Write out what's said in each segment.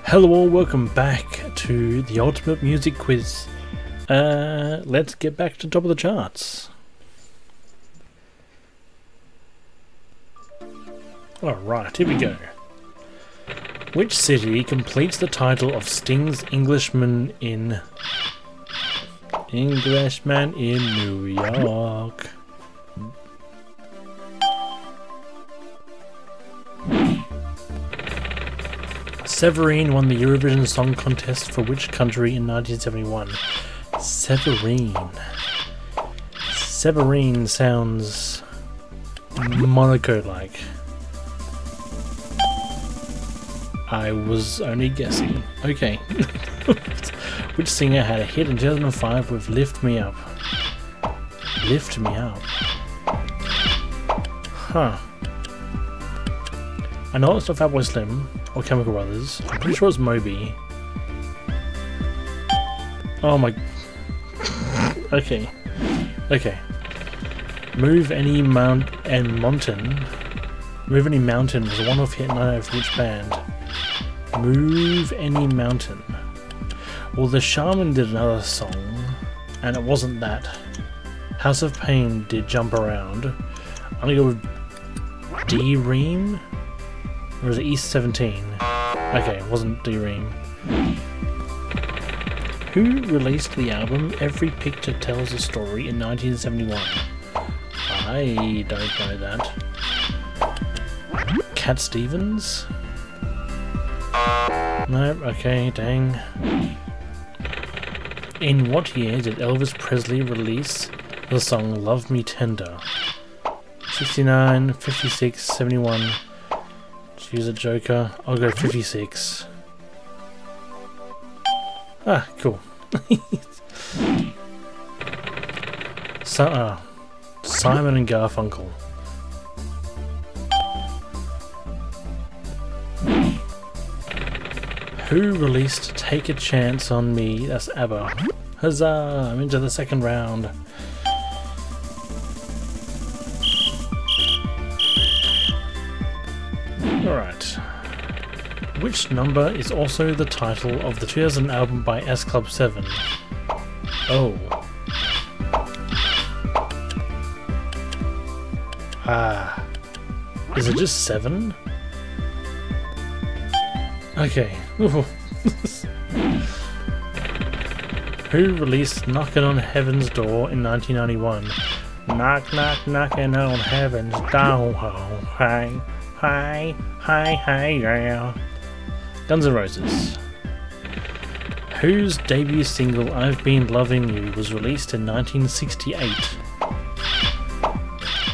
Hello all, welcome back to the Ultimate Music Quiz. Let's get back to top of the charts. Alright, here we go. Which city completes the title of Sting's Englishman in New York? Severine won the Eurovision Song Contest for which country in 1971? Severine sounds Monaco-like. I was only guessing. Okay. Which singer had a hit in 2005 with Lift Me Up? Lift Me Up. Huh. I know it's not Fatboy Slim or Chemical Brothers. I'm pretty sure it's Moby. Oh my... Okay. Okay. Move Any Mountain. Move Any Mountain was a one-off hit, and I don't know for which band. Move Any Mountain. Well, the Shaman did another song, and it wasn't that. House of Pain did Jump Around. I'm gonna go with D-Ream? Or was it East 17? Okay, it wasn't D-Ream. Who released the album Every Picture Tells a Story in 1971? I don't know that. Cat Stevens? Nope, okay, dang. In what year did Elvis Presley release the song Love Me Tender? 69, 56, 71. Choose a joker. I'll go 56. Ah, cool. Simon and Garfunkel. Who released Take a Chance on Me? That's ABBA. Huzzah! I'm into the second round. Alright. Which number is also the title of the 2000 album by S Club 7? Oh. Ah. Is it just 7? Okay. Who released Knockin' on Heaven's Door in 1991? Knock, knock, knockin' on heaven's door. Hi, hi, hi, hi, yeah. Guns N' Roses. Whose debut single I've Been Loving You was released in 1968?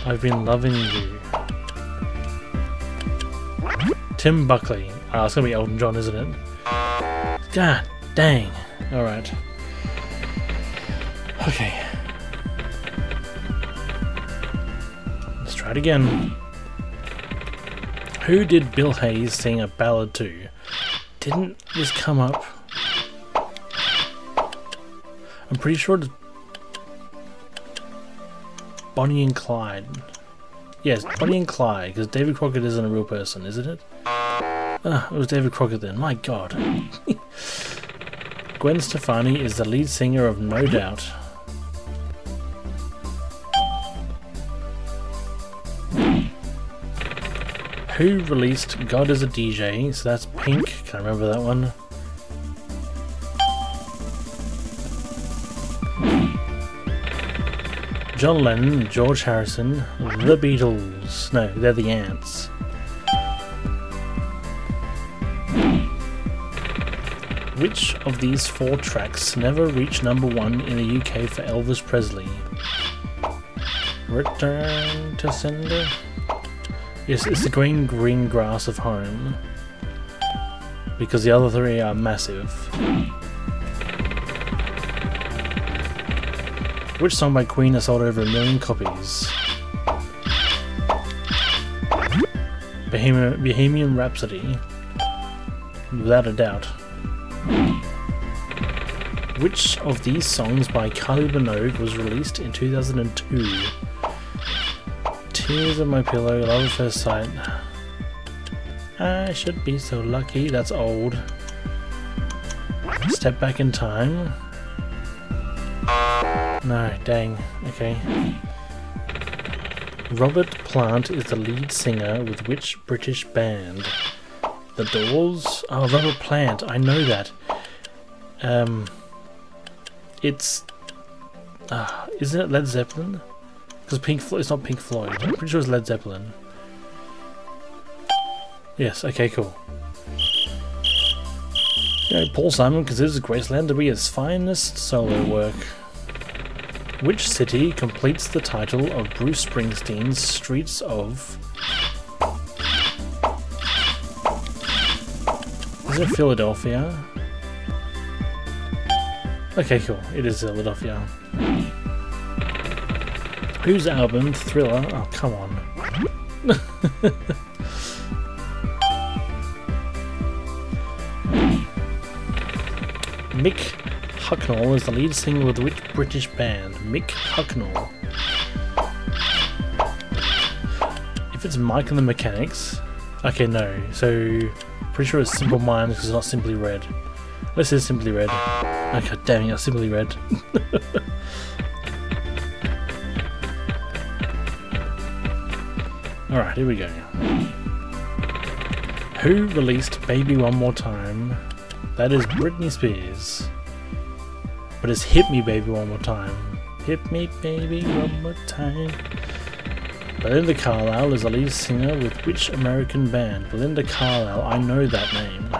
I've Been Loving You. Tim Buckley. Ah, it's gonna be Elton John, isn't it? God dang. Alright. Okay. Let's try it again. Who did Bill Hayes sing a ballad to? Didn't this come up? I'm pretty sure it's Bonnie and Clyde. Yes, Bonnie and Clyde, because David Crockett isn't a real person, isn't it? Ah, it was David Crockett then, my god. Gwen Stefani is the lead singer of No Doubt. Who released God is a DJ? So that's Pink. Can I remember that one? John Lennon, George Harrison, The Beatles. No, they're the Ants. Which of these 4 tracks never reached #1 in the UK for Elvis Presley? Return to Sender? It's the green grass of home, because the other 3 are massive. Which song by Queen has sold over 1 million copies? Bohemian Rhapsody, without a doubt. Which of these songs by Kylie Minogue was released in 2002? Tears on My Pillow, Love at First Sight. I should be so lucky. That's old. Step back in time. No, dang. Okay. Robert Plant is the lead singer with which British band? The Doors? Oh, Robert Plant. I know that. It's... isn't it Led Zeppelin? Because it's not Pink Floyd. I'm pretty sure it's Led Zeppelin. Yes, okay, cool. You know, Paul Simon considers Graceland to be his finest solo work. Which city completes the title of Bruce Springsteen's Streets of... Is it Philadelphia? Okay, cool. It is Philadelphia. Whose album, Thriller... Oh, come on. Mick Hucknall is the lead singer with which British band? Mick Hucknall. If it's Mike and the Mechanics... Okay, no. So, pretty sure it's Simple Minds because it's not Simply Red. This is Simply Red. Okay, damn it, Simply Red. Alright, here we go. Who released Baby One More Time? That is Britney Spears. But it's Hit Me Baby One More Time. Hit me baby one more time. Belinda Carlisle is the lead singer with which American band? Belinda Carlisle, I know that name.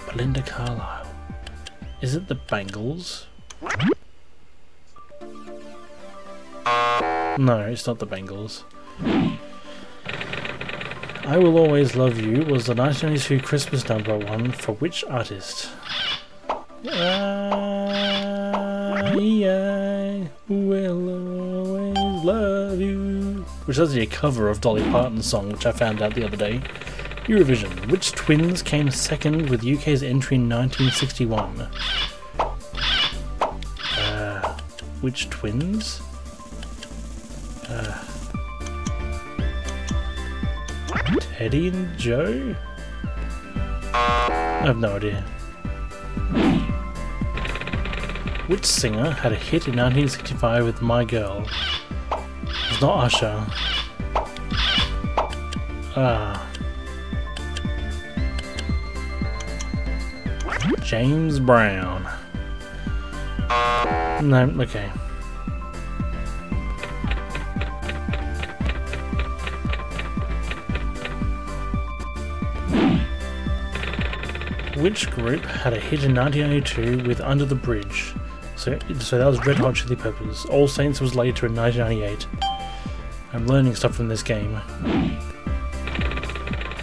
Belinda Carlisle. Is it the Bangles? No, it's not the Bangles. I Will Always Love You was the 1992 Christmas #1 for which artist? I will always love you. Which is actually a cover of Dolly Parton's song, which I found out the other day. Eurovision. Which twins came second with UK's entry in 1961? Which twins? Teddy and Joe? I have no idea. Which singer had a hit in 1965 with My Girl? It's not Usher. James Brown. No, okay. Which group had a hit in 1992 with Under the Bridge? So that was Red Hot Chili Peppers. All Saints was later in 1998. I'm learning stuff from this game.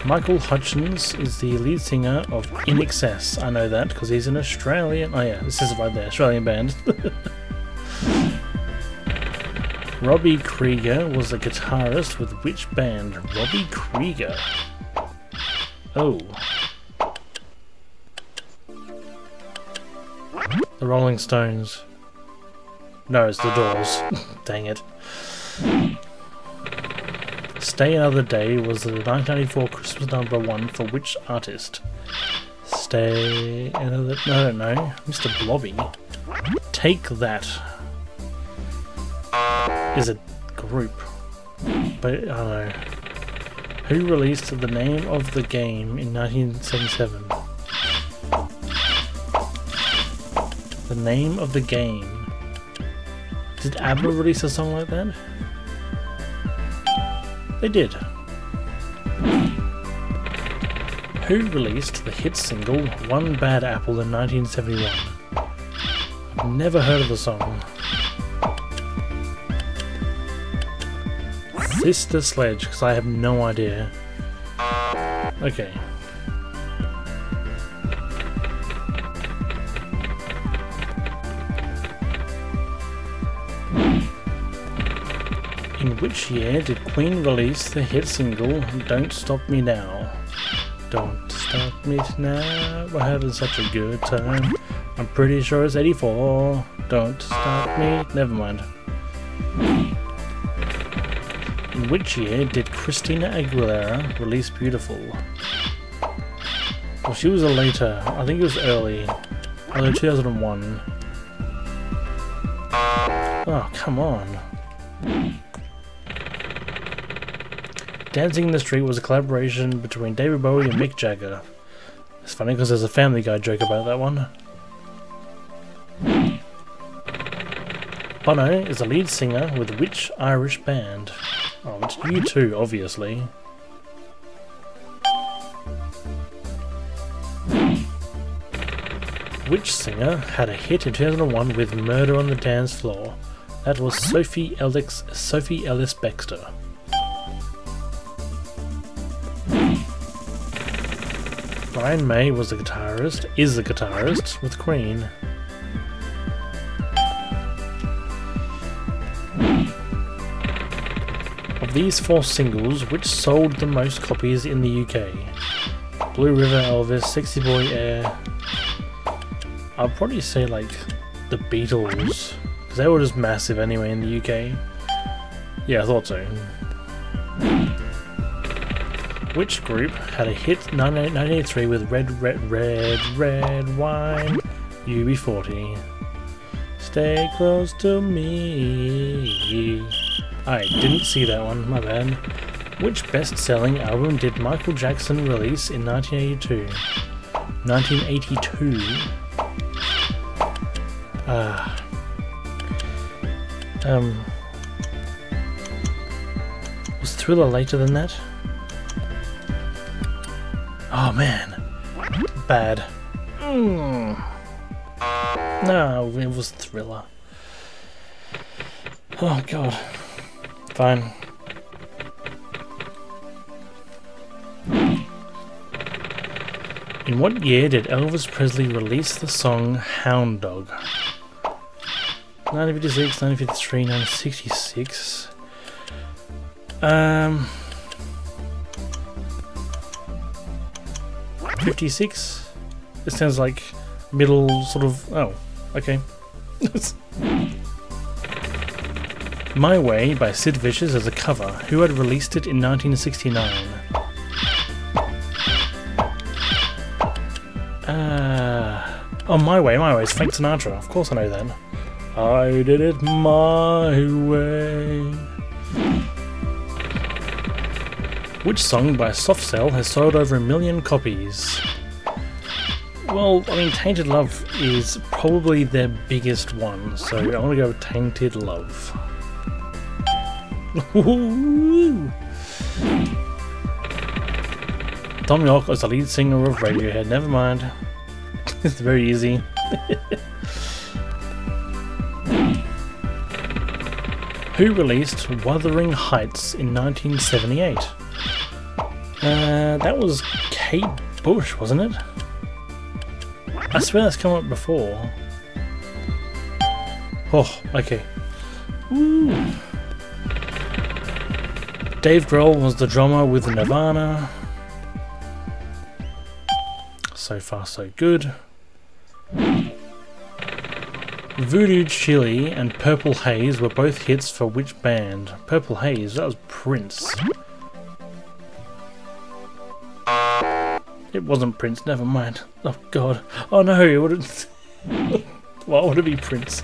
Michael Hutchins is the lead singer of In Excess. I know that because he's an Australian... Oh yeah, this is it right there. Australian band. Robbie Krieger was the guitarist with which band? Robbie Krieger. Oh. The Rolling Stones. No, it's the Doors. Dang it. Stay Another Day was the 1994 Christmas #1 for which artist? Stay Another... I don't know. Mr. Blobby. Take That is a group. But I don't know. Who released The Name of the Game in 1977? The Name of the Game. Did ABBA release a song like that? They did. Who released the hit single One Bad Apple in 1971? I've never heard of the song. Sister Sledge, because I have no idea. Okay. In which year did Queen release the hit single Don't Stop Me Now? Don't stop me now, we're having such a good time. I'm pretty sure it's 84. Don't stop me. Never mind. In which year did Christina Aguilera release Beautiful? Well, she was a later. I think it was early. Although 2001. Oh, come on. Dancing in the Street was a collaboration between David Bowie and Mick Jagger. It's funny because there's a Family Guy joke about that one. Bono is the lead singer with which Irish band? Oh, it's U2, obviously. Which singer had a hit in 2001 with Murder on the Dance Floor? That was Sophie Ellis Bextor. Brian May is the guitarist with Queen. Of these 4 singles, which sold the most copies in the UK? Blue River, Elvis, Sexy Boy, Air. I'd probably say like the Beatles, because they were just massive anyway in the UK. Yeah, I thought so. Which group had a hit 1983 with Red Wine? UB40. Stay close to me. I didn't see that one, my bad. Which best-selling album did Michael Jackson release in 1982? 1982. Was Thriller later than that? Oh man, bad. No, it was Thriller. Oh god. Fine. In what year did Elvis Presley release the song Hound Dog? 1956, 1953, 1966. 56? It sounds like middle sort of... oh, okay. My Way by Sid Vicious as a cover. Who had released it in 1969? Oh, My Way is Frank Sinatra. Of course I know that. I did it my way. Which song by Soft Cell has sold over 1 million copies? Well, I mean, Tainted Love is probably their biggest one, so I want to go with Tainted Love. Tom York was the lead singer of Radiohead. Never mind. It's very easy. Who released Wuthering Heights in 1978? That was Kate Bush, wasn't it? I swear that's come up before. Oh, okay. Ooh. Dave Grohl was the drummer with Nirvana. So far, so good. Voodoo Chili and Purple Haze were both hits for which band? Purple Haze, that was Prince. It wasn't Prince, never mind. Oh god. Oh no, it wouldn't. Why would it be Prince?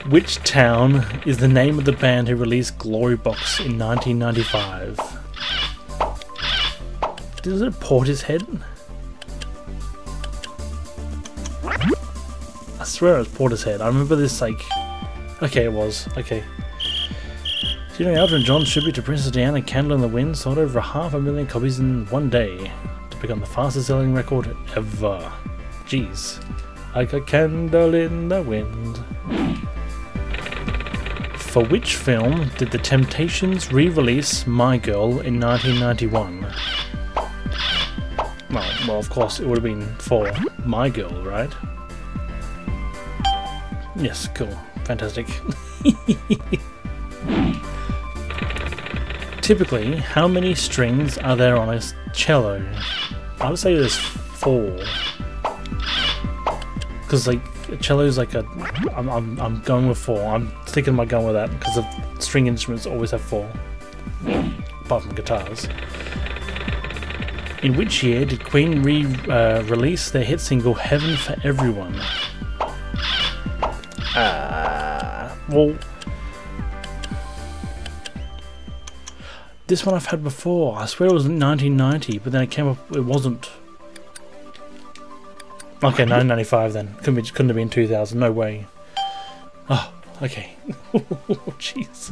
Which town is the name of the band who released Glory Box in 1995? Does it Portishead? I swear it was Portishead. I remember this like... okay, it was. Okay. You know, Elton John's tribute to Princess Diana, Candle in the Wind, sold over 500,000 copies in one day to become the fastest selling record ever. Jeez. Like a candle in the wind. For which film did The Temptations re-release My Girl in 1991? Well, of course, it would have been for My Girl, right? Yes, cool. Fantastic. Typically, how many strings are there on a cello? I would say there's 4. Because like a cello is like a, I'm going with 4. I'm sticking my gun with that because the string instruments always have 4, apart from guitars. In which year did Queen release their hit single Heaven for Everyone? Well, this one I've had before. I swear it was 1990, but then it came up. It wasn't. Okay, 1995 then. Couldn't have been 2000. No way. Oh, okay. Jeez.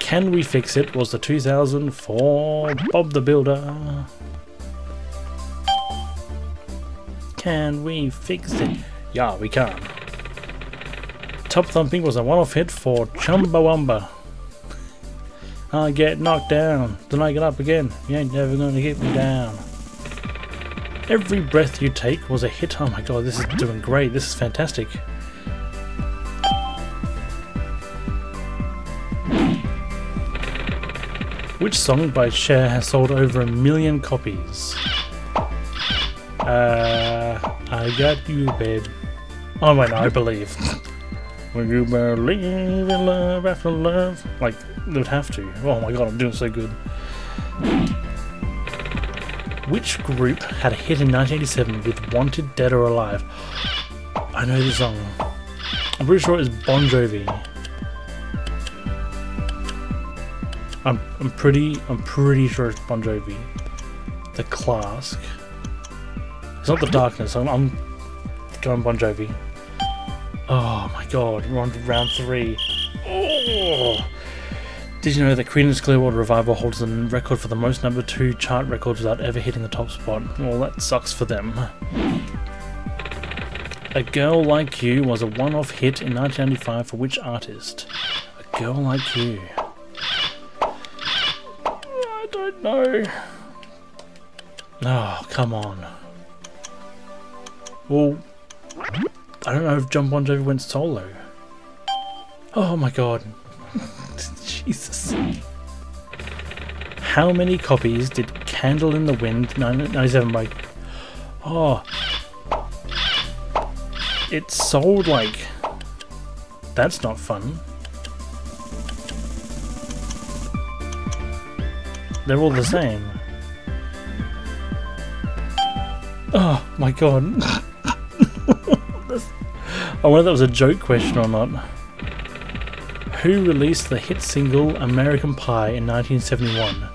Can We Fix It was the 2004 Bob the Builder. Can we fix it? Yeah, we can. Top Thumping was a one-off hit for Chumbawamba. I get knocked down, then I get up again. You ain't never gonna get me down. Every Breath You Take was a hit. Oh my god, this is doing great. This is fantastic. Which song by Cher has sold over 1 million copies? I got you, babe. Oh wait, no, I believe. Will you believe in love after love? Like, they would have to. Oh my god, I'm doing so good. Which group had a hit in 1987 with Wanted Dead or Alive? I know this song. I'm pretty sure it's Bon Jovi. I'm pretty sure it's Bon Jovi. The Clask. It's not The Darkness. I'm going Bon Jovi. Oh my god, we're on to round 3. Oh. Did you know that Creedence Clearwater Revival holds the record for the most number 2 chart records without ever hitting the top spot? Well, that sucks for them. A Girl Like You was a one-off hit in 1995 for which artist? A Girl Like You. I don't know. Oh, come on. Well, I don't know if John Bon Jovi went solo. Oh my god. Jesus. How many copies did Candle in the Wind 97 by... Oh. It sold like... That's not fun. They're all the same. Oh my god. I wonder if that was a joke question or not. Who released the hit single American Pie in 1971?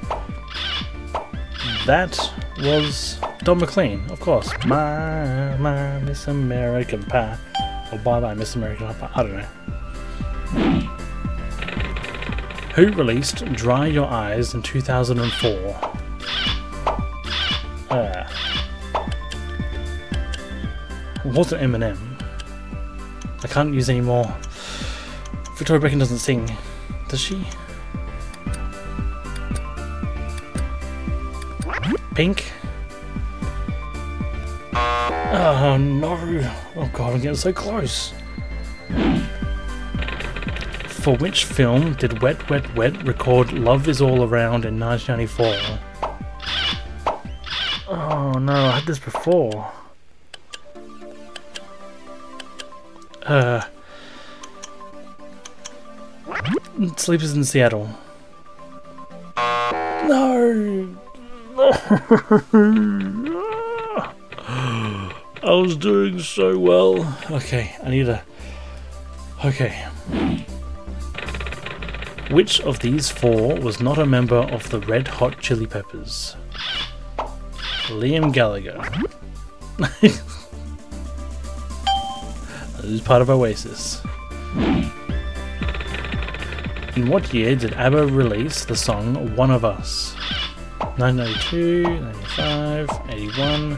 That was Don McLean, of course. My Miss American Pie. Or Bye Bye Miss American Pie. I don't know. Who released Dry Your Eyes in 2004? It wasn't Eminem. I can't use any more. Victoria Beckham doesn't sing, does she? Pink? Oh no! Oh god, I'm getting so close. For which film did Wet Wet Wet record Love Is All Around in 1994? Oh no, I had this before. Sleepers in Seattle. No! I was doing so well. Okay, I need a... Okay. Which of these 4 was not a member of the Red Hot Chili Peppers? Liam Gallagher. Who's part of Oasis? In what year did ABBA release the song One of Us? 1992, 95, 81.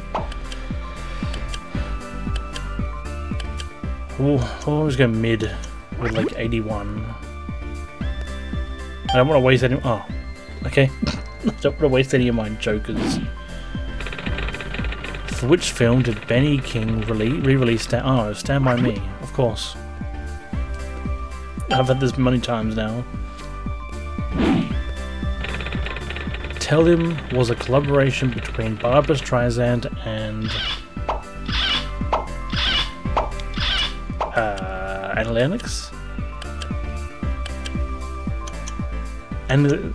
We'll always go mid with like 81. I don't want to waste any... Oh, okay. I don't want to waste any of my jokers. For which film did Benny King re-release Stand By Me? Of course. I've had this many times now. Tell Him was a collaboration between Barbra Streisand and Annie Lennox. And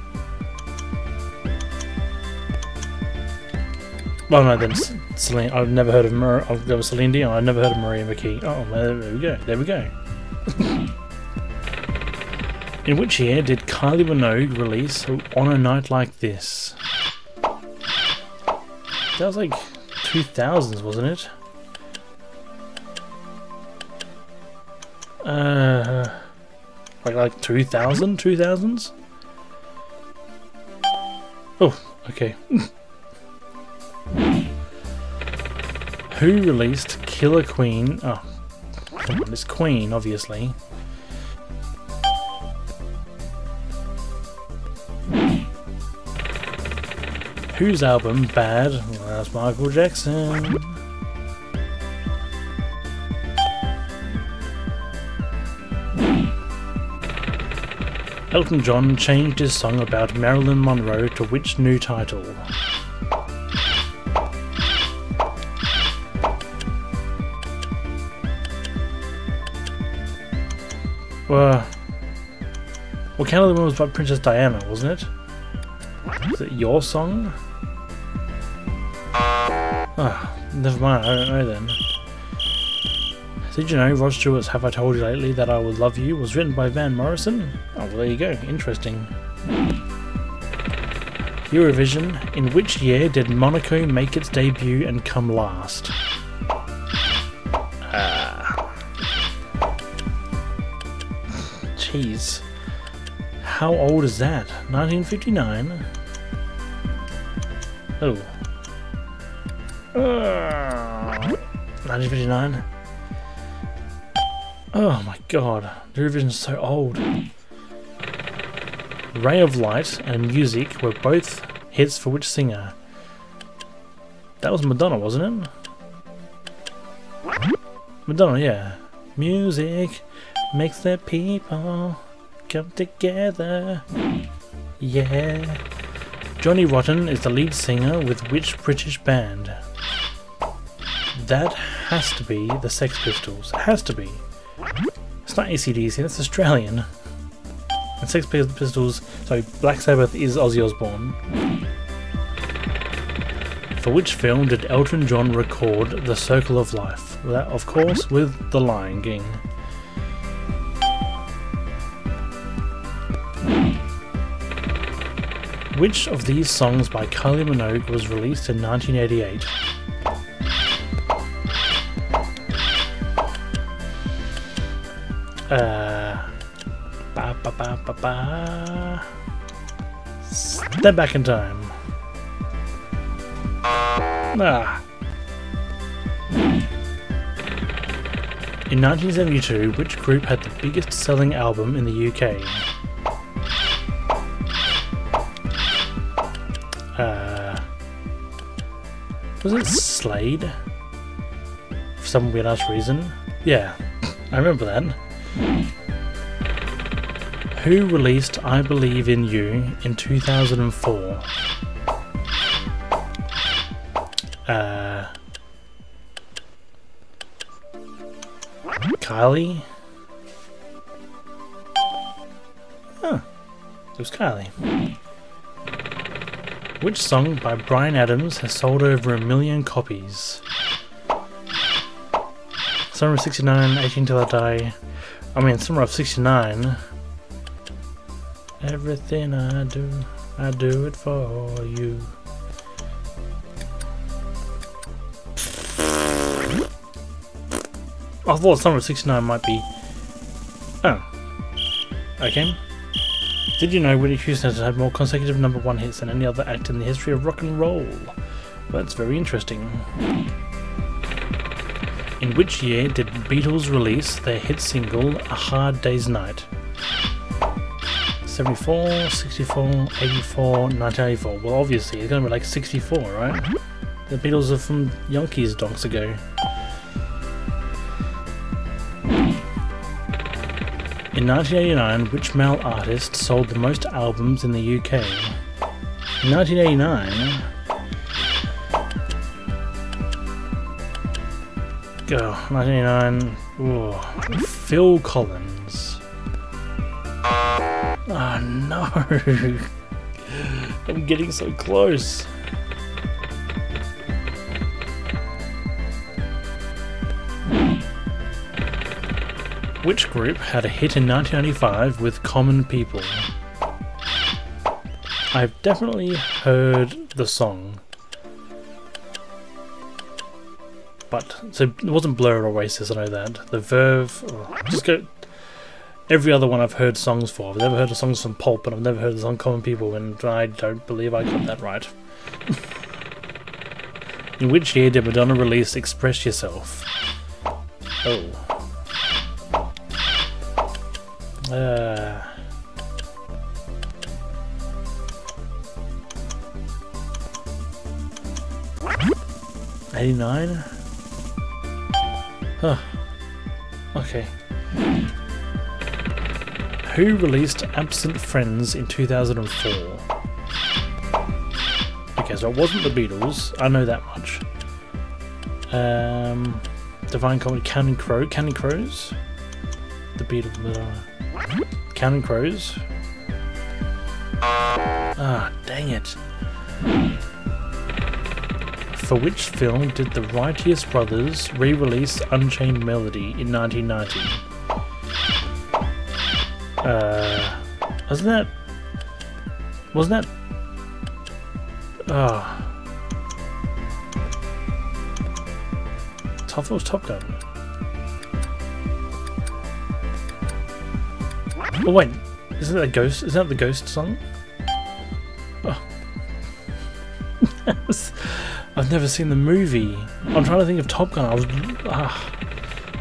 Well, no, then Celine. I've never heard of there was Celine Dion. I've never heard of Maria McKee. Oh, there we go. There we go. In which year did Kylie Minogue release On a Night Like This? That was like 2000s, wasn't it? Like 2000s? Oh, okay. Who released Killer Queen? Oh, come on, it's Queen, obviously. Whose album, Bad? Well, that's Michael Jackson. Elton John changed his song about Marilyn Monroe to which new title? Well, Count of the Moon was by Princess Diana, wasn't it? Is it your song? Ah, never mind, I don't know then. Did you know Rod Stewart's Have I Told You Lately That I Would Love You was written by Van Morrison? Oh, well, there you go. Interesting. Eurovision. In which year did Monaco make its debut and come last? Jeez. How old is that? 1959? Oh. 1959? Oh my god, Eurovision's so old. Ray of Light and Music were both hits for which singer? That was Madonna, wasn't it? Madonna, yeah. Music makes the people come together. Yeah. Johnny Rotten is the lead singer with which British band? That has to be the Sex Pistols. It has to be. It's not AC/DC, that's Australian. And Sex Pistols, sorry, Black Sabbath is Ozzy Osbourne. For which film did Elton John record The Circle of Life? Well, that, of course, with The Lion King. Which of these songs by Kylie Minogue was released in 1988? Step Back in Time. In 1972, which group had the biggest selling album in the UK? Was it Slade? For some weird ass reason. Yeah, I remember that. Who released I Believe in You in 2004? Kylie? Huh, it was Kylie. Which song by Bryan Adams has sold over 1 million copies? Summer of 69, 18 Till I Die. I mean, Summer of 69. Everything I do it for you. I thought Summer of 69 might be... Oh. Okay. Did you know Whitney Houston has had more consecutive #1 hits than any other act in the history of rock and roll? Well, that's very interesting. In which year did Beatles release their hit single A Hard Day's Night? 74, 64, 84, 1984. Well, obviously, it's going to be like 64, right? The Beatles are from Yonkers donks ago. In 1989, which male artist sold the most albums in the UK? In 1989... Go, 1989... Ooh, Phil Collins. Oh no! I'm getting so close. Which group had a hit in 1995 with Common People? I've definitely heard the song. But, so it wasn't Blur or Oasis, I know that. The Verve, just go... Every other one I've heard songs for. I've never heard the songs from Pulp, and I've never heard the song Common People, and I don't believe I got that right. In which year did Madonna release Express Yourself? Oh. 89? Huh. Okay. Who released Absent Friends in 2004? Okay, so it wasn't the Beatles, I know that much. Divine Comedy, Counting Crows? The Beatles, Counting Crows? Ah, dang it. For which film did the Righteous Brothers re-release Unchained Melody in 1990? Wasn't that... I thought it was Top Gun. Oh wait, isn't that a Ghost? Isn't that the Ghost song? Oh. I've never seen the movie. I'm trying to think of Top Gun.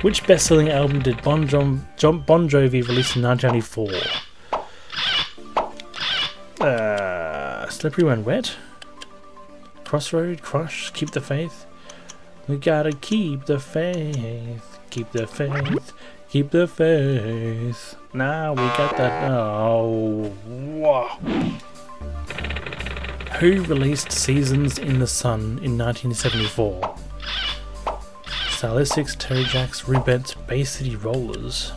Which best-selling album did Bon Jovi release in 1994? Slippery When Wet? Crossroad? Crush? Keep the Faith? We gotta keep the faith. Keep the faith. Keep the faith. Now we got that. Oh, wow. Who released Seasons in the Sun in 1974? Stylistics, Terry Jacks, Rubettes, Bay City Rollers.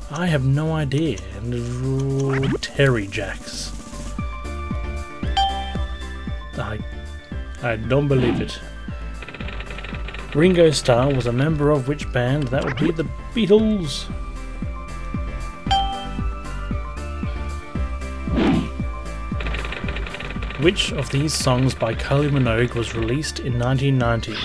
I have no idea. Terry Jacks. I don't believe it. Ringo Starr was a member of which band? That would be the Beatles. Which of these songs by Kylie Minogue was released in 1990?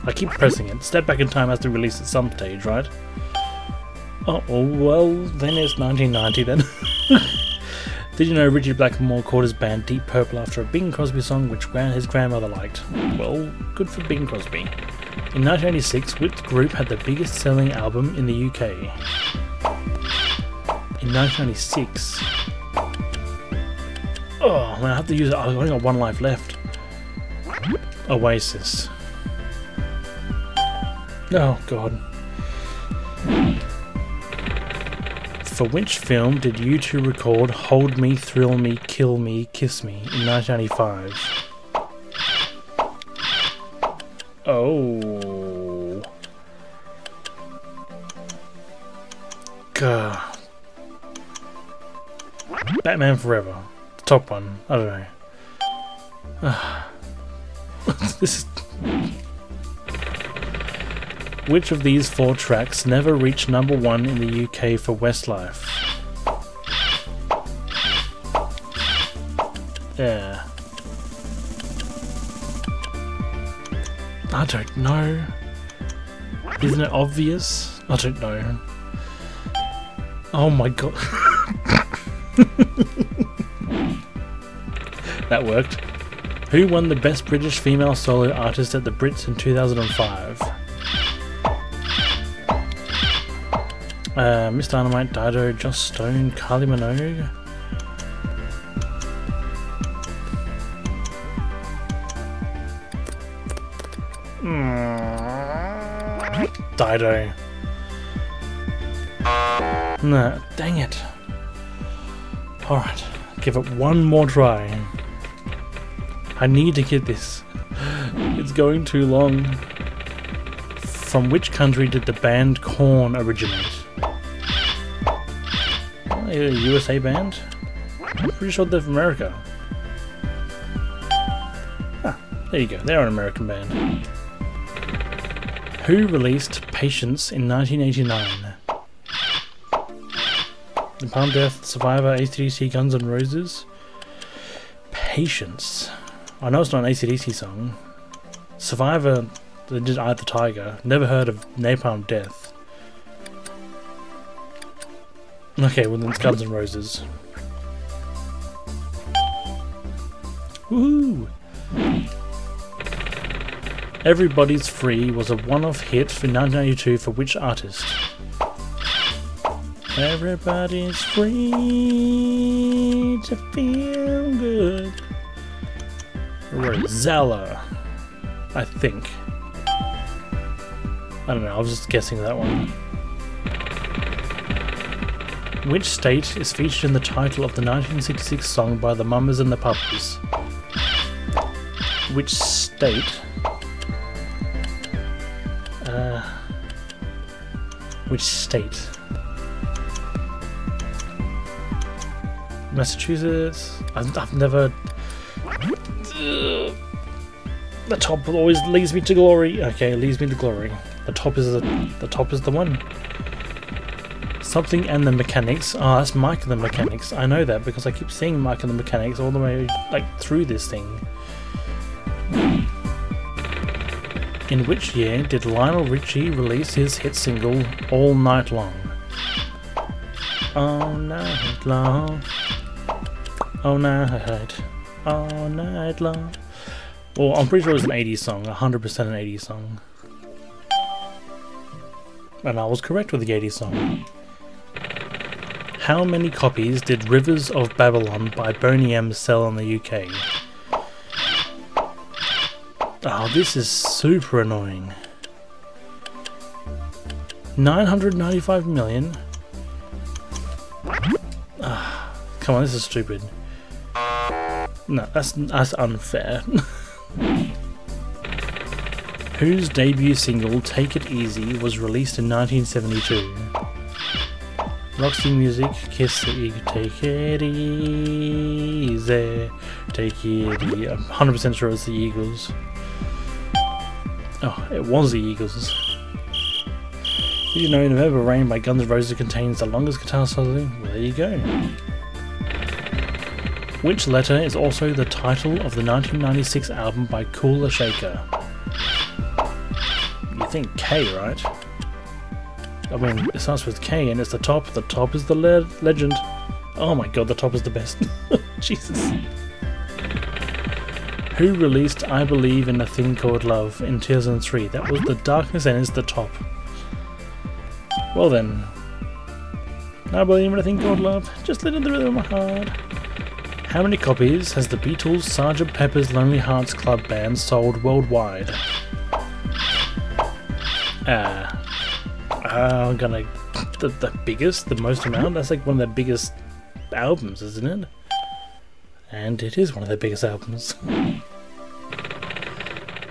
I keep pressing it. Step Back in Time has to release at some stage, right? Oh, well, then it's 1990 then. Did you know Richie Blackmore called his band Deep Purple after a Bing Crosby song which his grandmother liked? Well, good for Bing Crosby. In 1986, which group had the biggest selling album in the UK? In 1996. Oh, man, I have to use it. I've only got one life left. Oasis. Oh, God. For which film did U2 record Hold Me, Thrill Me, Kill Me, Kiss Me in 1995? Oh. God. Batman Forever. The top one. I don't know. This is... Which of these 4 tracks never reached #1 in the UK for Westlife? Yeah. I don't know. Isn't it obvious? I don't know. Oh my god. That worked. Who won the Best British Female Solo Artist at the Brits in 2005? Miss Dynamite, Dido, Joss Stone, Kylie Minogue. Dido. No, dang it. Alright, give it one more try. I need to get this. It's going too long. From which country did the band Korn originate? A USA band? I'm pretty sure they're from America. There you go, they're an American band. Who released Patience in 1989? The Palm Death, Survivor, AC/DC, Guns N' Roses? Patience. I know it's not an AC/DC song. Survivor, they did Eye of the Tiger. Never heard of Napalm Death. Okay, well then it's Guns N' Roses. Woohoo! Everybody's Free was a one-off hit for 1992 for which artist? Everybody's free to feel good. Rosella, I think. I don't know, I was just guessing that one. Which state is featured in the title of the 1966 song by the Mamas and the Papas? Which state? Which state? Massachusetts? I've never... The top always leads me to glory. Okay, it leads me to glory. The top is the one. Something and the Mechanics. Oh, that's Mike and the Mechanics. I know that because I keep seeing Mike and the Mechanics all the way like through this thing. In which year did Lionel Richie release his hit single All Night Long? All night long. All night. All night long. Well, I'm pretty sure it was an 80s song. 100% an 80s song. And I was correct with the 80s song. How many copies did Rivers of Babylon by Boney M sell in the UK? Oh, this is super annoying. 995 million? Come on, this is stupid. No, that's unfair. Whose debut single, Take It Easy, was released in 1972? Roxy Music, Kiss the Eagle, Take It Easy, Take It Easy. I'm 100% sure it's the Eagles. Oh, it was the Eagles. Did you know November Rain by Guns N' Roses contains the longest guitar solo? Well, there you go. Which letter is also the title of the 1996 album by Cooler Shaker? You think K, right? I mean, it starts with K and it's the top. The top is the legend. Oh my god, the top is the best. Jesus. Who released I Believe in a Thing Called Love in 2003? That was The Darkness and it's the top. Well then. I believe in a thing called love. Just let it the rhythm of my heart. How many copies has the Beatles' Sgt. Pepper's Lonely Hearts Club Band sold worldwide? I'm gonna... The biggest? The most amount? That's like one of their biggest albums, isn't it? And it is one of their biggest albums.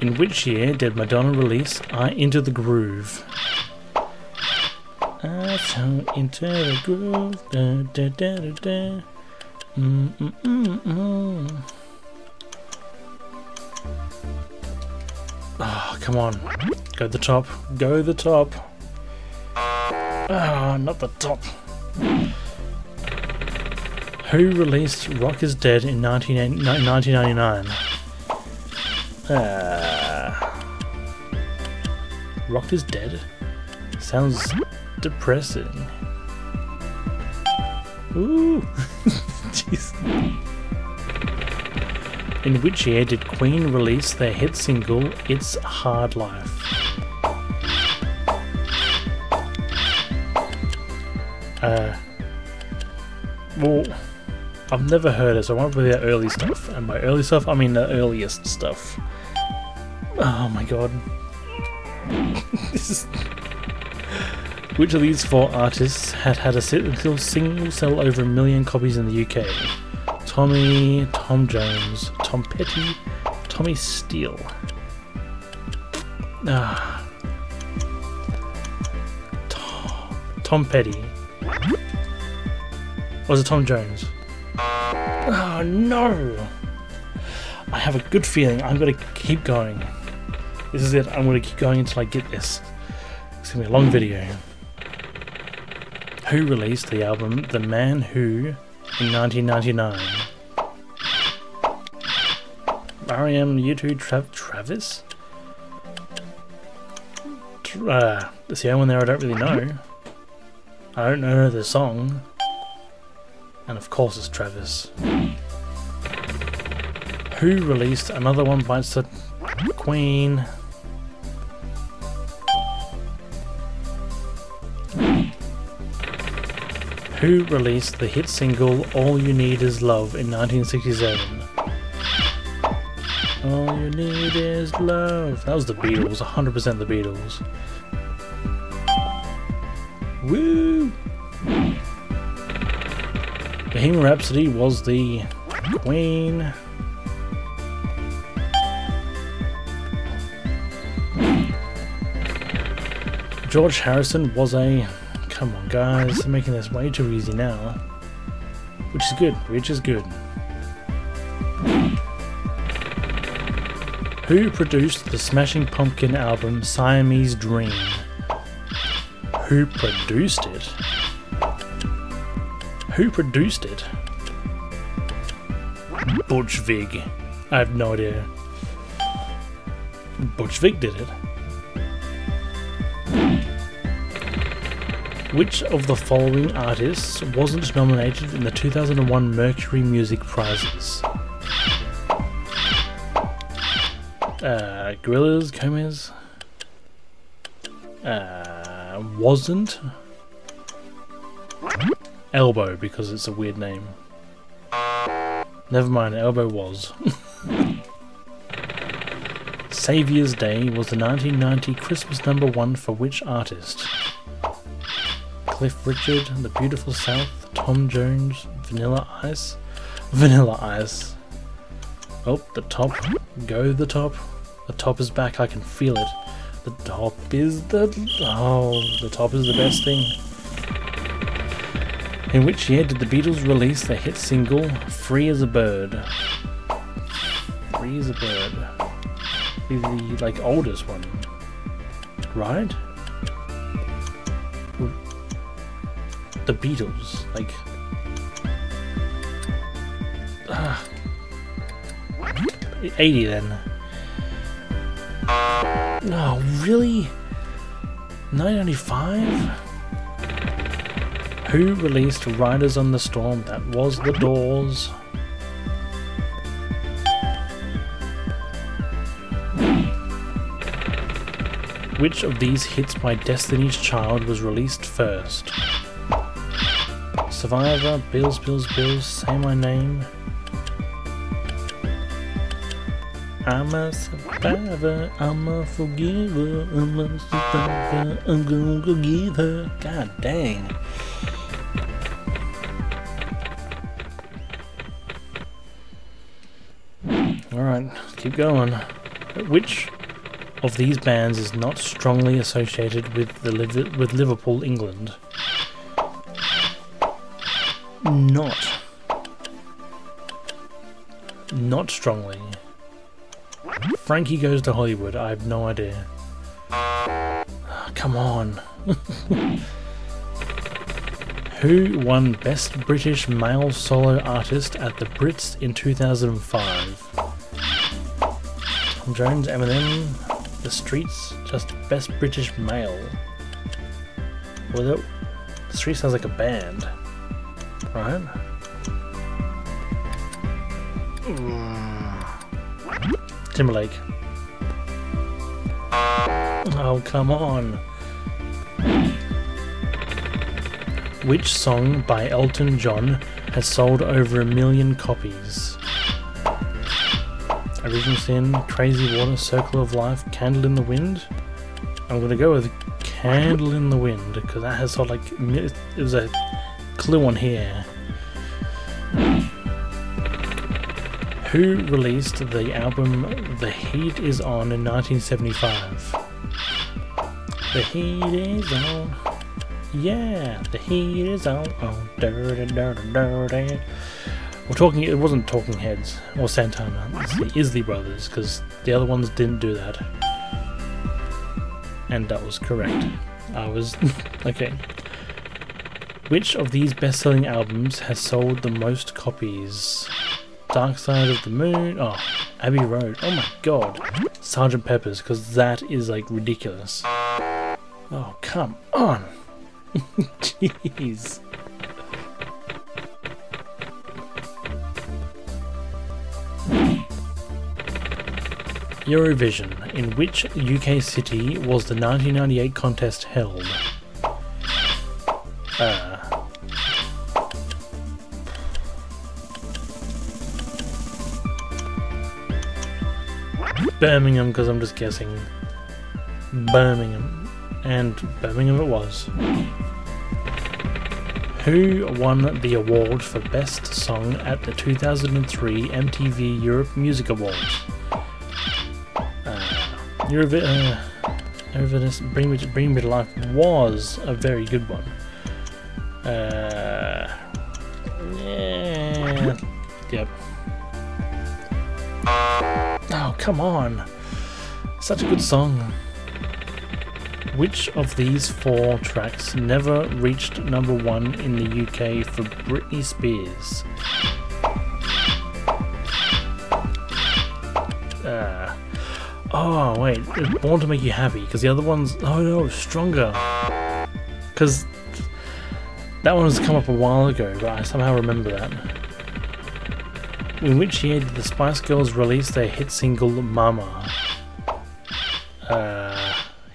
In which year did Madonna release Into the Groove? So into the groove. Da, da, da, da, da. Oh, come on. Go the top. Go the top. Ah, not the top. Who released Rock is Dead in 1999? Rock is Dead? Sounds depressing. Ooh. Jeez. In which year did Queen release their hit single It's Hard Life? Well, I've never heard it, so I went with their early stuff. And by early stuff, I mean the earliest stuff. Oh my god. This is... Which of these four artists had a single sell over 1 million copies in the UK? Tommy, Tom Jones, Tom Petty, Tommy Steele. Tom Petty. Or was it Tom Jones? Oh no! I have a good feeling I'm gonna keep going. This is it. I'm gonna keep going until I get this. It's gonna be a long video. Who released the album The Man Who in 1999? R.E.M., U2, Travis? That's the only one there I don't really know. I don't know the song. And of course it's Travis. Who released Another One Bites the Queen? Who released the hit single All You Need Is Love in 1967? All you need is love. That was the Beatles, 100% the Beatles. Woo! Bohemian Rhapsody was the Queen. George Harrison was a... Come on guys, they're making this way too easy now. Which is good, which is good. Who produced the Smashing Pumpkin album Siamese Dream? Who produced it? Who produced it? Butch Vig. I have no idea. Butch Vig did it. Which of the following artists wasn't nominated in the 2001 Mercury Music Prizes? Gorillaz, Gomez. Wasn't. Elbow, because it's a weird name. Never mind, Elbow was. Saviour's Day was the 1990 Christmas #1 for which artist? Cliff Richard, The Beautiful South, Tom Jones, Vanilla Ice. Vanilla Ice. Oh, the top. Go the top. The top is back, I can feel it. The top is the... Oh, the top is the best thing. In which year did the Beatles release their hit single, Free as a Bird? Free as a Bird. Be the, like, oldest one. Right? The Beatles, like... 80 then. No, really? 1995? Who released Riders on the Storm? That was The Doors. Which of these hits by Destiny's Child was released first? Survivor, Bills, Bills, Bills, Say My Name. I'm a survivor, I'm a forgiver, I'm a survivor, I'm gonna forgive her. God dang. Alright, keep going. Which of these bands is not strongly associated with Liverpool, England? Not strongly. Frankie Goes to Hollywood, I have no idea. Oh, come on. Who won Best British Male Solo Artist at the Brits in 2005? Tom Jones, Eminem, The Streets, just Best British Male. Well, The Streets sounds like a band, right? Timberlake. Oh, come on. Which song by Elton John has sold over 1 million copies? Original Sin, Crazy Water, Circle of Life, Candle in the Wind? I'm gonna go with Candle in the Wind, because that has sold like... There's a clue on here. Who released the album The Heat Is On in 1975? The heat is on. Yeah, the heat is on. Oh, dirty, dirty, dirty. Well, talking. It wasn't Talking Heads or Santana. It's the Isley Brothers, because the other ones didn't do that. And that was correct. I was okay. Which of these best-selling albums has sold the most copies? Dark Side of the Moon. Oh, Abbey Road. Oh my god. Sgt. Pepper's, because that is like ridiculous. Oh, come on. Jeez. Eurovision. In which UK city was the 1998 contest held? Birmingham, because I'm just guessing. Birmingham. And Birmingham it was. Who won the award for Best Song at the 2003 MTV Europe Music Awards? Eurovision, Bring Me to Life was a very good one. Yeah. Yep. Oh, come on. Such a good song. Which of these 4 tracks never reached #1 in the UK for Britney Spears? Oh, wait. It's Born to Make You Happy, because the other one's... Oh, no, Stronger. Because that one has come up a while ago, but I somehow remember that. In which year did the Spice Girls release their hit single Mama?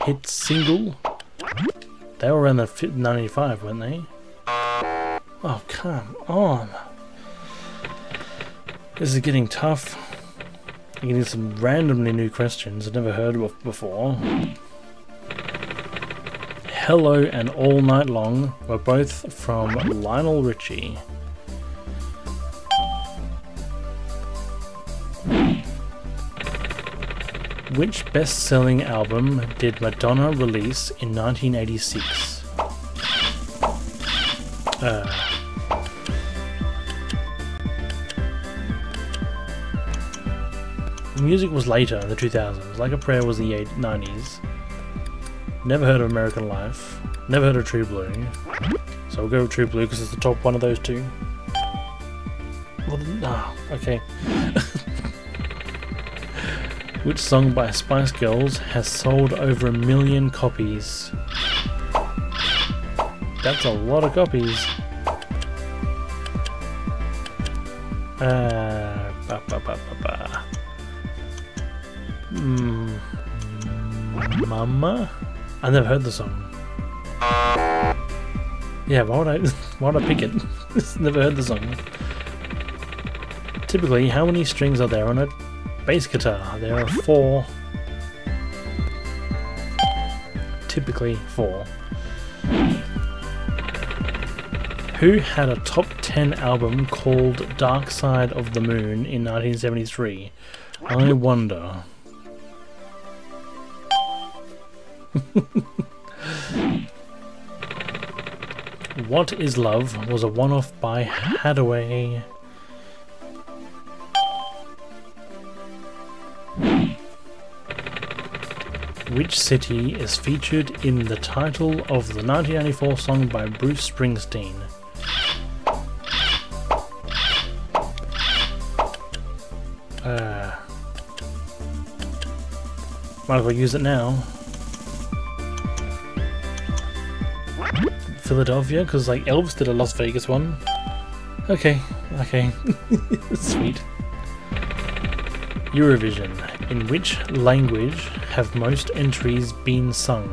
Hit single? They were around the 95, weren't they? Oh, come on. This is getting tough. You're getting some randomly new questions I've never heard of before. Hello and All Night Long were both from Lionel Richie. Which best-selling album did Madonna release in 1986? The music was later in the 2000s. Like a Prayer was the 90s. Never heard of American Life. Never heard of True Blue. So we'll go with True Blue because it's the top one of those two. Well, oh, okay. Which song by Spice Girls has sold over 1 million copies? That's a lot of copies. Mama? I never heard the song. Yeah, why would I pick it? Never heard the song. Typically, how many strings are there on a bass guitar? There are 4. Typically 4. Who had a top 10 album called Dark Side of the Moon in 1973? I wonder. What Is Love was a one-off by Hadaway. Which city is featured in the title of the 1994 song by Bruce Springsteen? Might as well use it now. Philadelphia, because like Elvis did a Las Vegas one. Okay. Sweet. Eurovision. In which language have most entries been sung?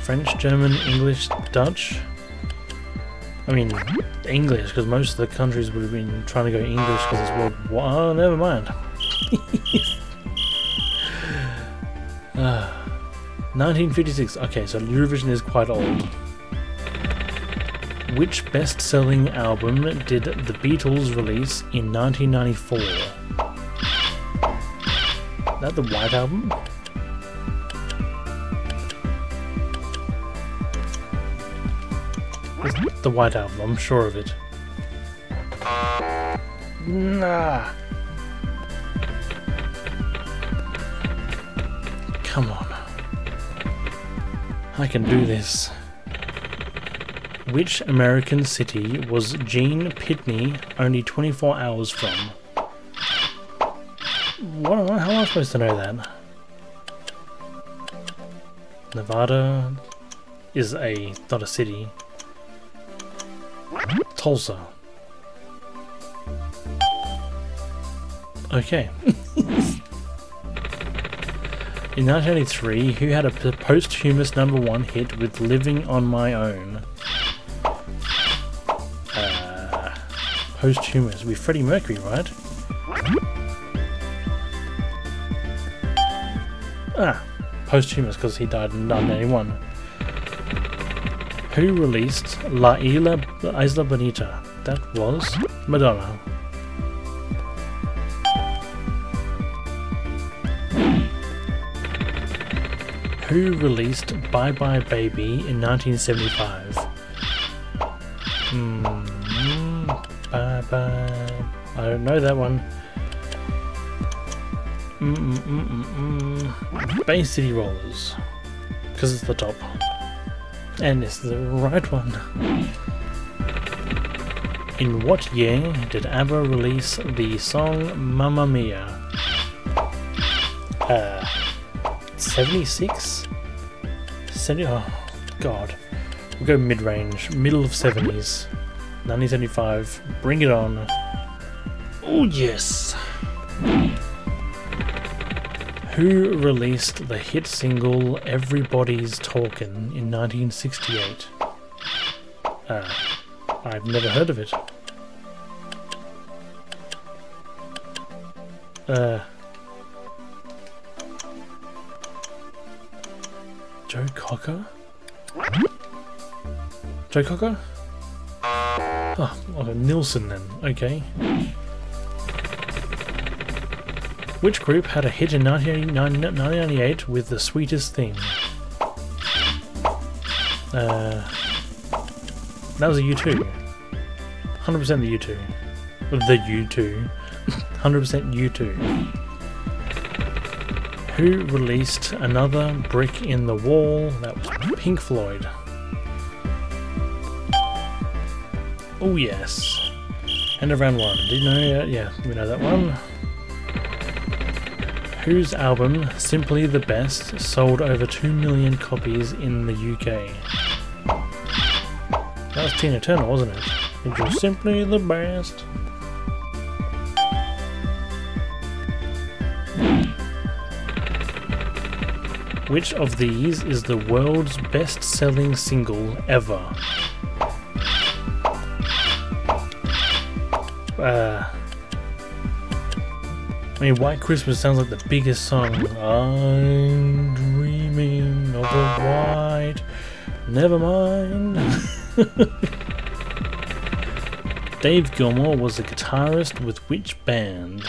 French, German, English, Dutch? I mean, English, because most of the countries would have been trying to go English because it's World War... Oh, never mind. 1956. Okay, so Eurovision is quite old. Which best-selling album did the Beatles release in 1994? Is that the White Album? It's the White Album, I'm sure of it. Nah. Come on. I can do this. Which American city was Gene Pitney only 24 hours from? What? How am I supposed to know that? Nevada is not a city. Tulsa. Okay. In 1983, who had a posthumous #1 hit with Living on My Own? Posthumous would be Freddie Mercury, right? Posthumous because he died in 1991. Who released La Isla Bonita? That was Madonna. Who released Bye Bye Baby in 1975? Bye Bye. I don't know that one. Bay City Rollers. Because it's the top. And it's the right one. In what year did ABBA release the song Mamma Mia? 76? 70? Oh, God. We'll go mid-range. Middle of 70s. 1975. Bring it on. Oh, yes! Who released the hit single Everybody's Talkin' in 1968? I've never heard of it. Joe Cocker? Joe Cocker? Oh, Nilsson then. Okay. Which group had a hit in 1998 with The Sweetest Thing? That was a U2. 100% the U2. The U2. 100% U2. Who released Another Brick in the Wall? That was Pink Floyd. Oh yes. End of round one. Did you know? Yeah, we know that one. Whose album, Simply the Best, sold over 2 million copies in the UK? That was Tina Turner, wasn't it? It was Simply the Best. Which of these is the world's best-selling single ever? I mean, White Christmas sounds like the biggest song. I'm dreaming of a white... Never mind. Dave Gilmour was a guitarist with which band?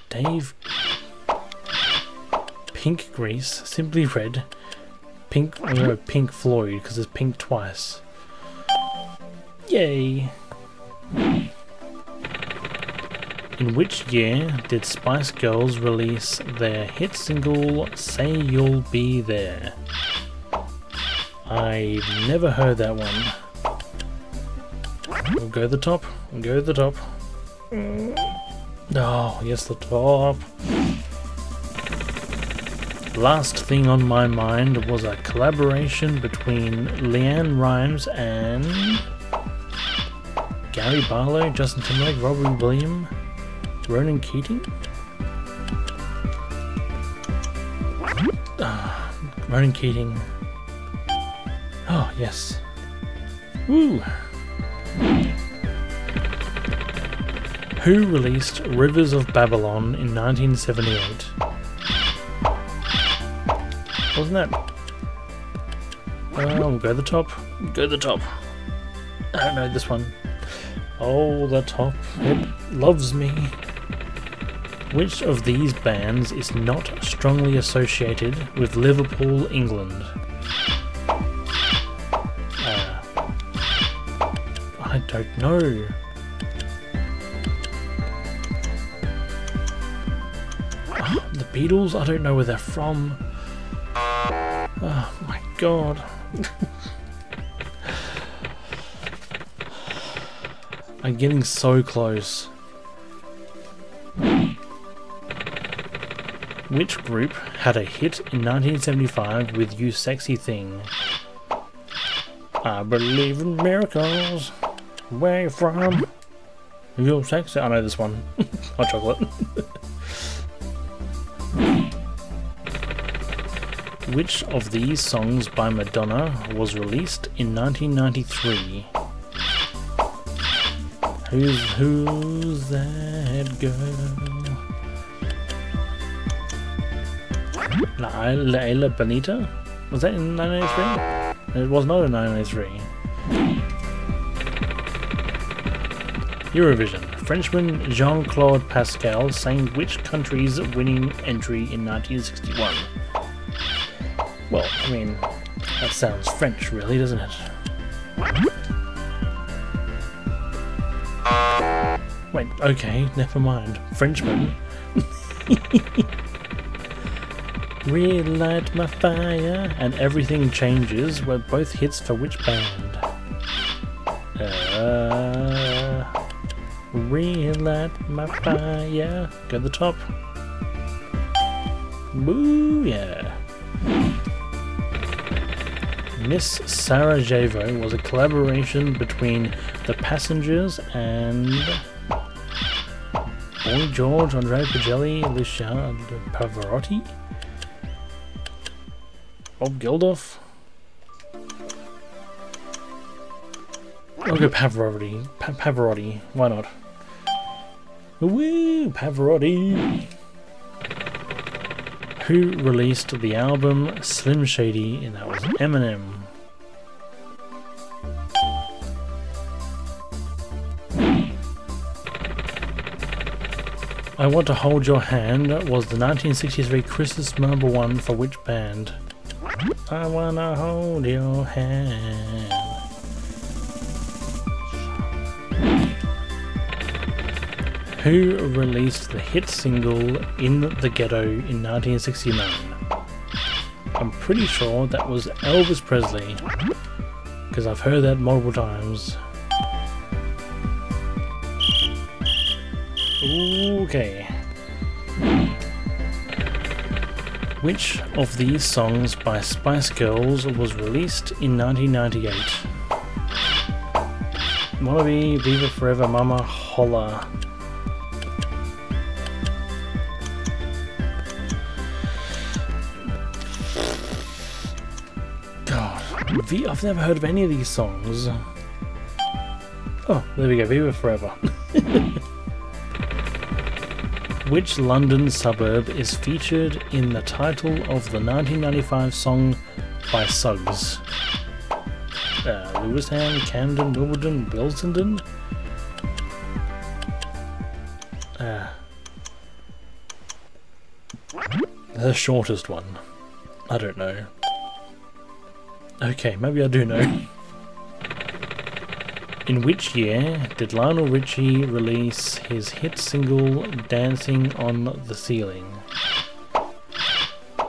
Dave... Pink Grease, Simply Red, Pink... I'm going to go Pink Floyd, because there's Pink twice. Yay! In which year did Spice Girls release their hit single Say You'll Be There? I've never heard that one. We'll go the top. We'll go the top. Oh, yes, the top. Last thing on my mind was a collaboration between Leanne Rimes and Gary Barlow, Justin Timberlake, Robin Williams, Ronan Keating? Ronan Keating. Oh, yes. Woo! Who released Rivers of Babylon in 1978? Wasn't that... we'll go the top. Go the top. I don't know this one. Oh, the top. It loves me. Which of these bands is not strongly associated with Liverpool, England? I don't know. Beatles? I don't know where they're from. Oh my god. I'm getting so close. Which group had a hit in 1975 with You Sexy Thing? I believe in miracles. Where you from? You sexy. I know this one. Hot chocolate. Which of these songs by Madonna was released in 1993? Who's that girl? La Bonita? Was that in 1983? It was not in 1983. Eurovision. Frenchman Jean-Claude Pascal sang which country's winning entry in 1961? Well, I mean, that sounds French really, doesn't it? Wait, okay, never mind. Frenchman. Relight my fire and Everything Changes were both hits for which band? Relight my fire. Go to the top. Boo, yeah. Miss Sarajevo was a collaboration between The Passengers and Boy George, Andrea Bocelli, Lucia Pavarotti, Bob Geldof. I'll go Pavarotti. Pavarotti. Why not? Woo! Pavarotti! Who released the album Slim Shady? And that was Eminem. I Want to Hold Your Hand was the 1963 Christmas #1 for which band? I wanna hold your hand. Who released the hit single In the Ghetto in 1969? I'm pretty sure that was Elvis Presley, because I've heard that multiple times. Okay. Which of these songs by Spice Girls was released in 1998? Wannabe, Viva Forever, Mama, Holla. God, I've never heard of any of these songs. Oh, there we go, Viva Forever. Which London suburb is featured in the title of the 1995 song by Suggs? Lewisham, Camden, Wimbledon, Wilsondon? The shortest one. I don't know. Okay, maybe I do know. In which year did Lionel Richie release his hit single Dancing on the Ceiling?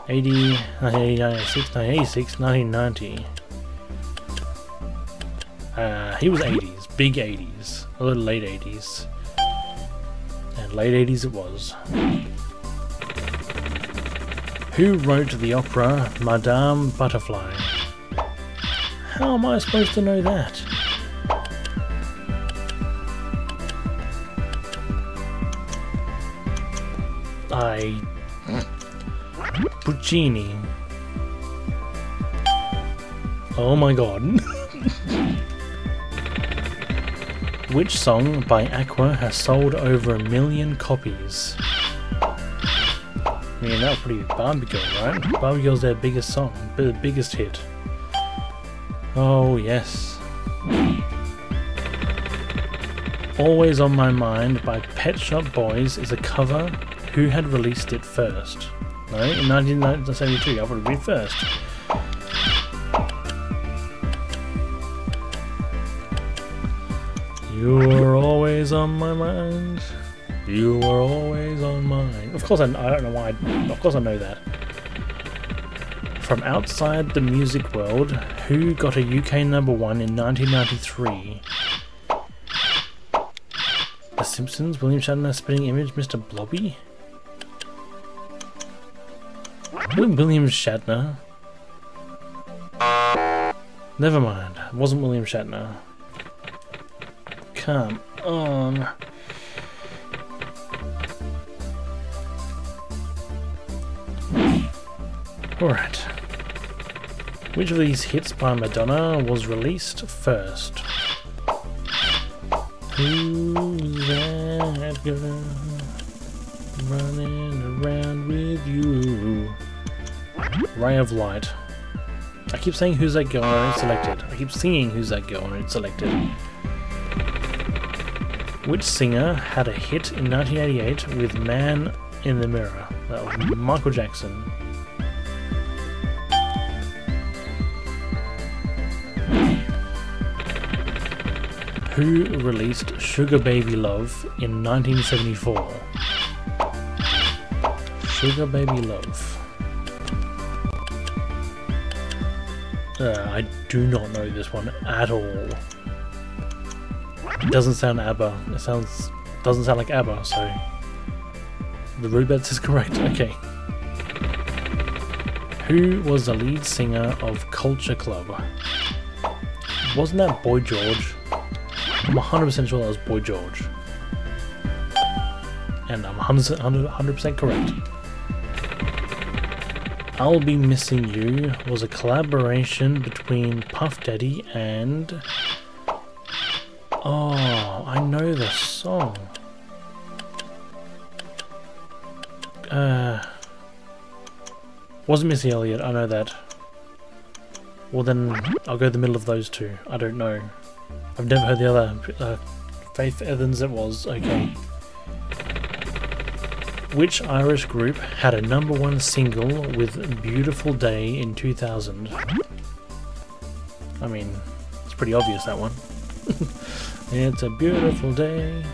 80, 1986, 1986, 1990. He was 80s, big 80s, a little late 80s. And late 80s it was. Who wrote the opera Madame Butterfly? How am I supposed to know that? Puccini. Oh my god. Which song by Aqua has sold over 1 million copies? I mean, that was pretty Barbie Girl, right? Barbie Girl's their biggest song, the biggest hit. Oh yes. Always on My Mind by Pet Shop Boys is a cover. Who had released it first? No, in 1972, I would read first. You're always on my mind. You were always on mine. Of course, I don't know why. Of course, I know that. From outside the music world, who got a UK #1 in 1993? The Simpsons, William Shatner, Spitting Image, Mr. Blobby? William Shatner? Never mind, it wasn't William Shatner. Come on. Alright. Which of these hits by Madonna was released first? Who's that girl running around with you? Ray of Light. I keep saying Who's That Girl and it's selected. I keep singing Who's That Girl and it's selected. Which singer had a hit in 1988 with Man in the Mirror? That was Michael Jackson. Who released Sugar Baby Love in 1974? Sugar Baby Love. I do not know this one at all. It doesn't sound ABBA. It doesn't sound like ABBA, so the Rubets is correct. Okay. Who was the lead singer of Culture Club? Wasn't that Boy George? I'm 100% sure that was Boy George. And I'm 100% correct. I'll Be Missing You was a collaboration between Puff Daddy and... Oh, I know the song. Wasn't Missy Elliott, I know that. Well then, I'll go the middle of those two. I don't know. I've never heard the other. Faith Evans it was, okay. Which Irish group had a #1 single with Beautiful Day in 2000? I mean, it's pretty obvious that one. It's a beautiful day.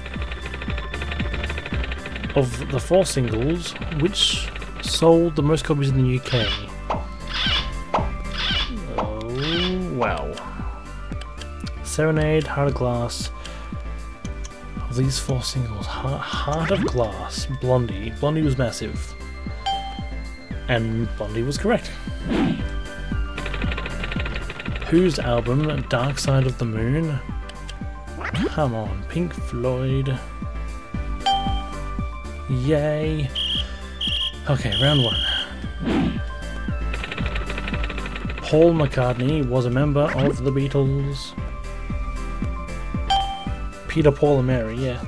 Of the 4 singles, which sold the most copies in the UK? Oh, wow. Serenade, Heart of Glass. Of these 4 singles, Heart of Glass, Blondie. Blondie was massive. And Blondie was correct. Whose album, Dark Side of the Moon? Come on, Pink Floyd. Yay. Okay, round 1. Paul McCartney was a member of the Beatles. Peter, Paul and Mary, yeah.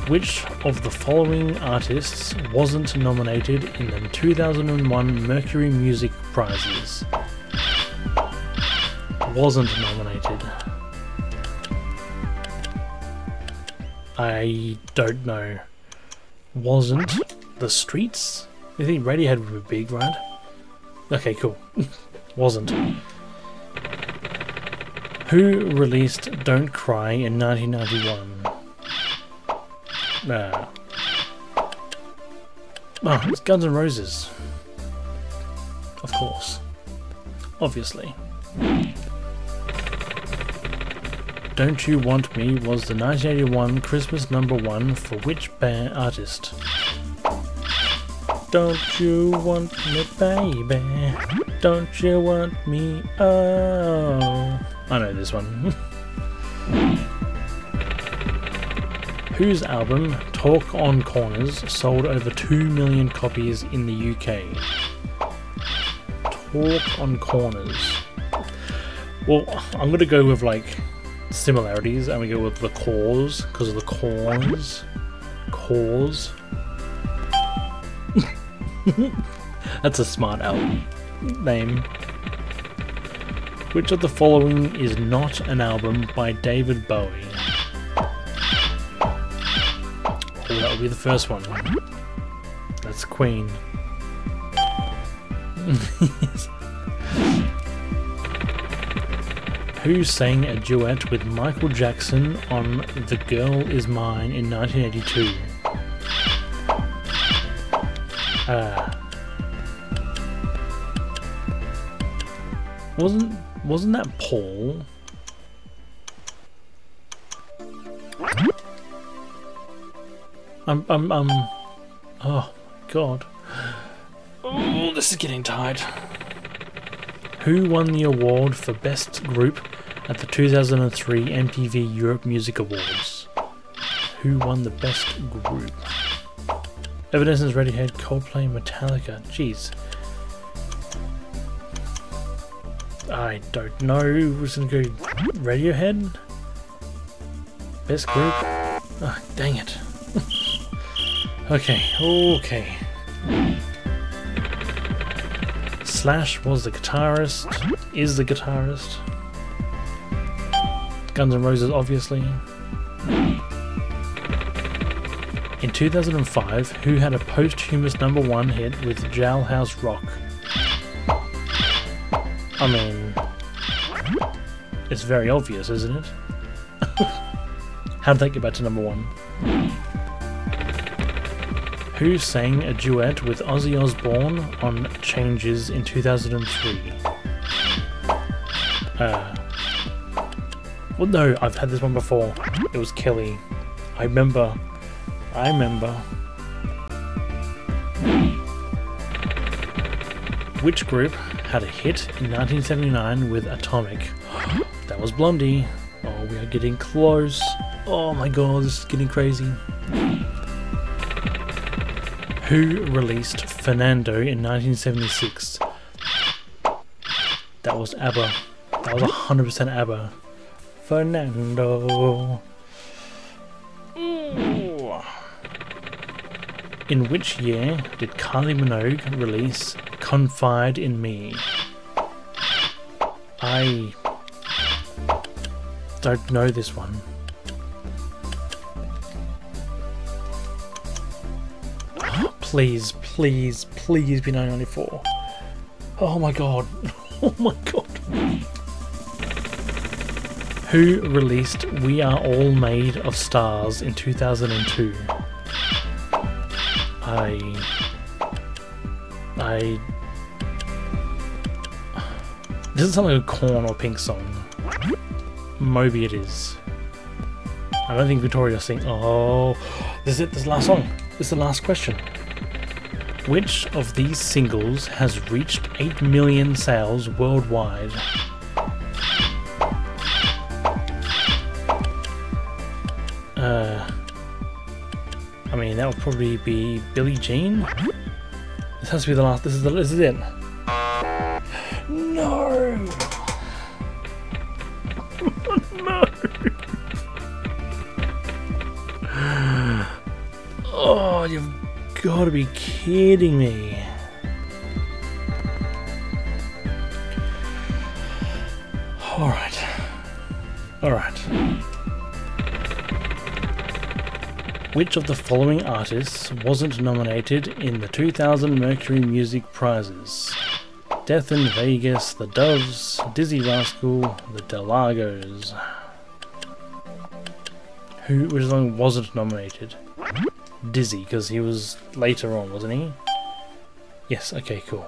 Which of the following artists wasn't nominated in the 2001 Mercury Music Prizes? Wasn't nominated. I don't know. Wasn't. The Streets? I think Radiohead would be big, right? Okay, cool. Wasn't. Who released Don't Cry in 1991? Oh, it's Guns N' Roses. Of course. Obviously. Don't You Want Me was the 1981 Christmas #1 for which band artist? Don't you want me, baby? Don't you want me? Oh. I know this one. Whose album, Talk on Corners, sold over 2 million copies in the UK? Talk on Corners. Well, I'm gonna go with like similarities, and we go with The Cause because of the corns. Cause. That's a smart album name. Which of the following is not an album by David Bowie? Oh, that'll be the first one. That's Queen. Who sang a duet with Michael Jackson on The Girl Is Mine in 1982? Wasn't that Paul? Oh God. Oh, this is getting tight. Who won the award for Best Group at the 2003 MTV Europe Music Awards? Who won the Best Group? Evanescence, Radiohead, Coldplay, Metallica. Jeez. I don't know. We're just gonna go Radiohead? Best Group? Oh, dang it. Okay. Slash was the guitarist, is the guitarist. Guns N' Roses, obviously. In 2005, who had a posthumous #1 hit with Jailhouse Rock? I mean, it's very obvious, isn't it? How did that get back to #1? Who sang a duet with Ozzy Osbourne on Changes in 2003? Well, no, I've had this one before. It was Kelly. I remember. Which group had a hit in 1979 with Atomic? That was Blondie. Oh, we are getting close. Oh my god, this is getting crazy. Who released Fernando in 1976? That was ABBA. That was 100% ABBA. Fernando. Ooh. In which year did Kylie Minogue release Confide in Me? I don't know this one. Please be 1994. Oh my god. Oh my god. Who released We Are All Made of Stars in 2002? This doesn't sound like a Korn or Pink song. Maybe it is. I don't think Victoria's sing. Oh, this is it. This is the last song. This is the last question. Which of these singles has reached 8 million sales worldwide? I mean, that would probably be Billie Jean. This has to be the last. This is it. No. No. Oh, you've got to be kidding me. All right. Which of the following artists wasn't nominated in the 2000 Mercury Music Prizes? Death in Vegas, The Doves, Dizzy Rascal, The Delagos. Which song wasn't nominated? Dizzy, because he was later on, wasn't he? Yes, okay, cool.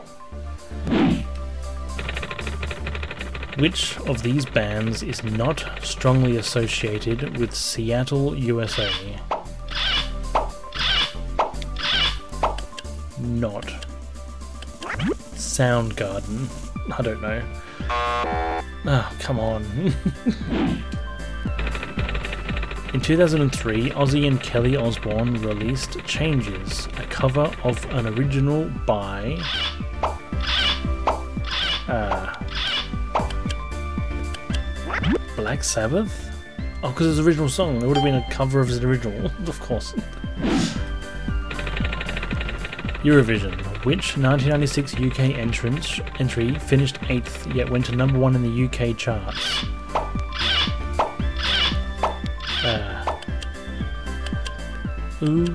Which of these bands is not strongly associated with Seattle, USA? Not. Soundgarden. I don't know. Oh, come on. In 2003, Ozzy and Kelly Osbourne released Changes, a cover of an original by... Black Sabbath? Oh, because it's an original song. It would have been a cover of his original, of course. Eurovision. Which 1996 UK entry finished 8th, yet went to #1 in the UK charts? Ooh,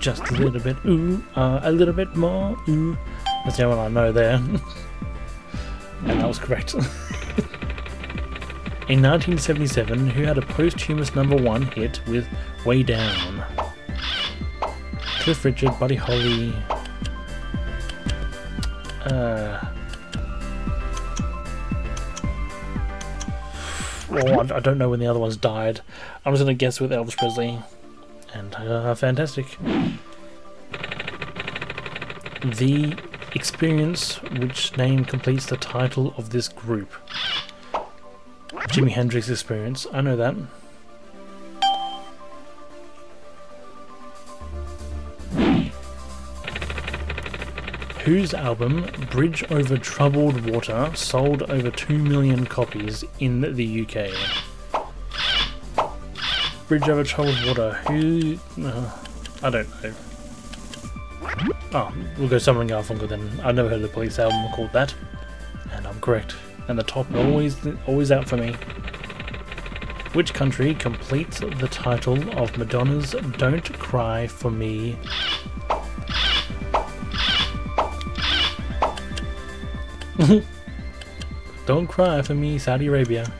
just a little bit. Ooh, a little bit more. Ooh. That's the only one I know there. And that was correct. In 1977, who had a posthumous #1 hit with Way Down? Cliff Richard, Buddy Holly... I don't know when the other ones died. I'm just going to guess with Elvis Presley. And fantastic. The Experience, which name completes the title of this group? Jimi Hendrix Experience, I know that. Whose album, Bridge Over Troubled Water, sold over 2 million copies in the UK? Bridge Over Troubled Water, who... I don't know. Oh, we'll go Simon & Garfunkel then. I've never heard of the Police album called that. And I'm correct. And the top always out for me. Which country completes the title of Madonna's Don't Cry For Me? Don't Cry For Me, Saudi Arabia.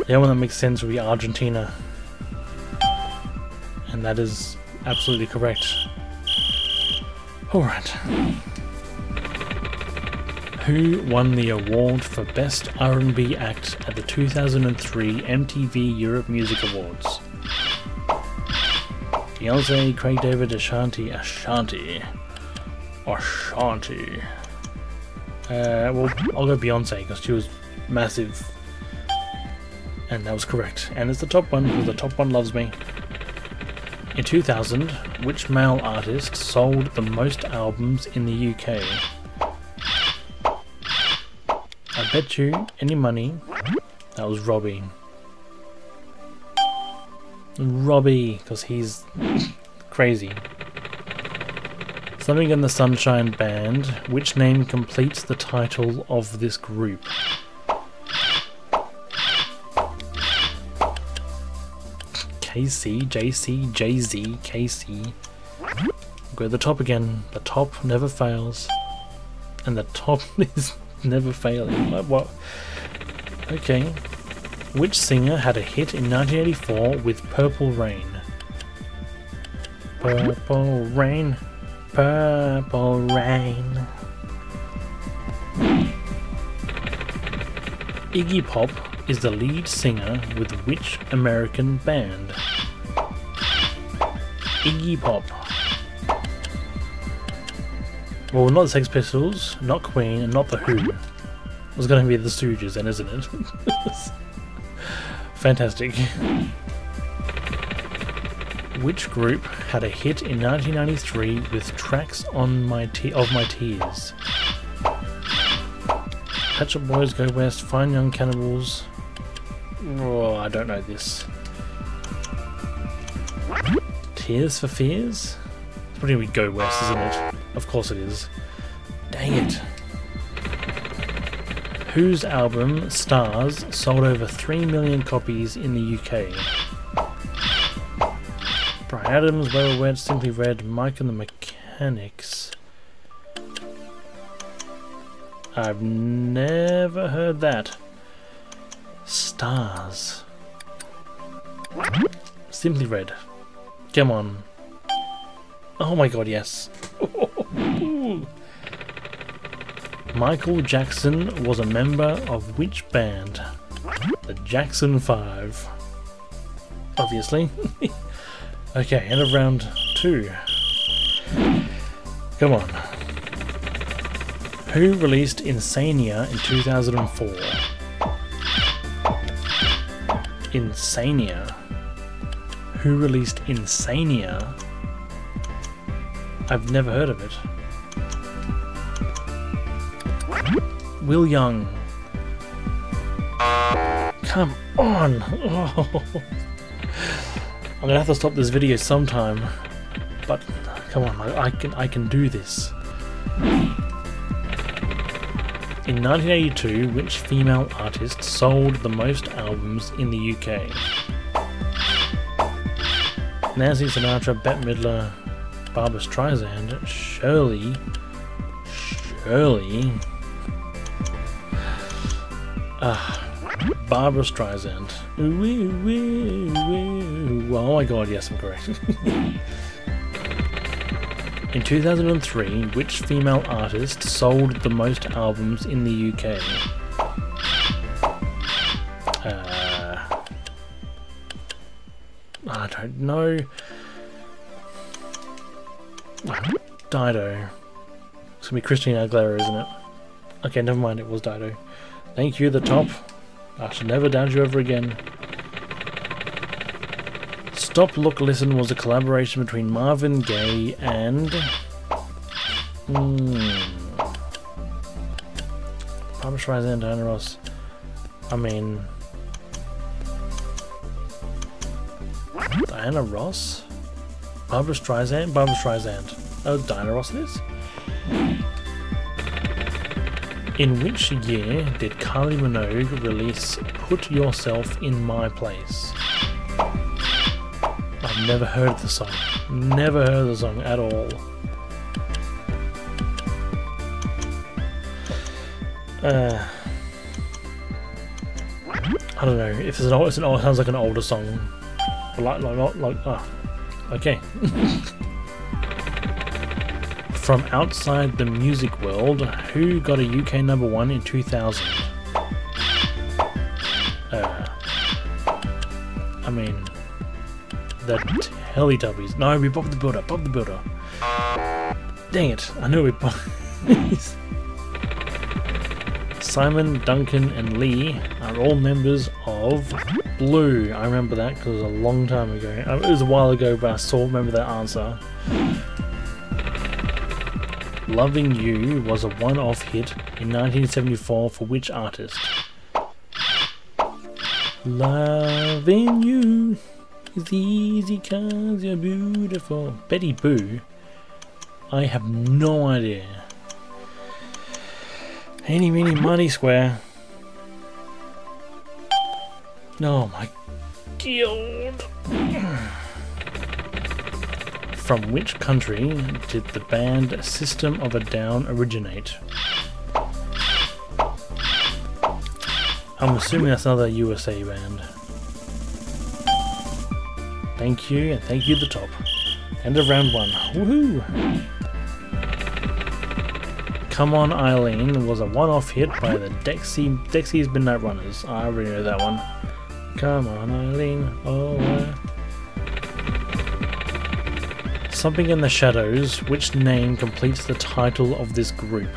The only one that makes sense would be Argentina. And that is absolutely correct. Alright. Who won the award for Best R&B Act at the 2003 MTV Europe Music Awards? Beyonce, Craig David, Ashanti. Well, I'll go Beyonce because she was massive. And that was correct. And it's the top one because the top one loves me. In 2000, which male artist sold the most albums in the UK? I bet you any money that was Robbie. Robbie, because he's crazy. Something in the Sunshine Band, which name completes the title of this group? KC, JC, JZ, KC. Go to the top again. The top never fails. And the top is never failing. What? Okay. Which singer had a hit in 1984 with Purple Rain? Purple Rain. Purple Rain. Iggy Pop is the lead singer with which American band? Iggy Pop. Well, not the Sex Pistols, not Queen, and not The Who. It was going to be the Stooges then, isn't it? Fantastic. Which group had a hit in 1993 with Tracks on My Tears? Pet Shop Boys, Go West, Fine Young Cannibals. Oh, I don't know this. Tears for Fears? It's probably Go West, isn't it? Of course it is. Dang it. Whose album, Stars, sold over 3 million copies in the UK? Bryan Adams, Well Wet, Simply Red, Mike and the Mechanics. I've never heard that. Stars. Simply Red. Come on. Oh my god, yes. Michael Jackson was a member of which band? The Jackson 5. Obviously. Okay, end of round 2. Come on. Who released Insania in 2004? Insania. Who released Insania? I've never heard of it. Will Young. Come on! Oh. I'm gonna have to stop this video sometime, but come on, I can do this. In 1982, which female artist sold the most albums in the UK? Nancy Sinatra, Bette Midler, Barbra Streisand, Shirley. Barbara Streisand. Ooh, ooh, ooh, ooh. Oh my god, yes, I'm correct. In 2003, which female artist sold the most albums in the UK? I don't know. Dido. It's gonna be Christina Aguilera, isn't it? Okay, never mind, it was Dido. Thank you, the top. I shall never doubt you ever again. Stop, Look, Listen was a collaboration between Marvin Gaye and... Barbra Streisand, Diana Ross. I mean... Diana Ross? Barbra Streisand? Barbra Streisand. Oh, Diana Ross it is? In which year did Kylie Minogue release Put Yourself in My Place? I've never heard the song. Never heard the song at all. I don't know. If it's an old, it sounds like an older song. But okay. From outside the music world, who got a UK #1 in 2000? I mean, the Teletubbies. No, we Bob the Builder. Bob the Builder. Dang it! I knew we. Simon, Duncan, and Lee are all members of Blue. I remember that because it was a long time ago. It was a while ago, but I remember that answer. Loving You was a one-off hit in 1974 for which artist? Loving you is easy cause you're beautiful. Betty Boo? I have no idea. Eeny, meeny, miny, square. Oh my god. From which country did the band System of a Down originate? I'm assuming that's another USA band. Thank you, and thank you the top. End of round 1. Woohoo! Come On Eileen was a one-off hit by the Dexys Midnight Runners. I already know that one. Come on Eileen, oh Something in the Shadows, which name completes the title of this group?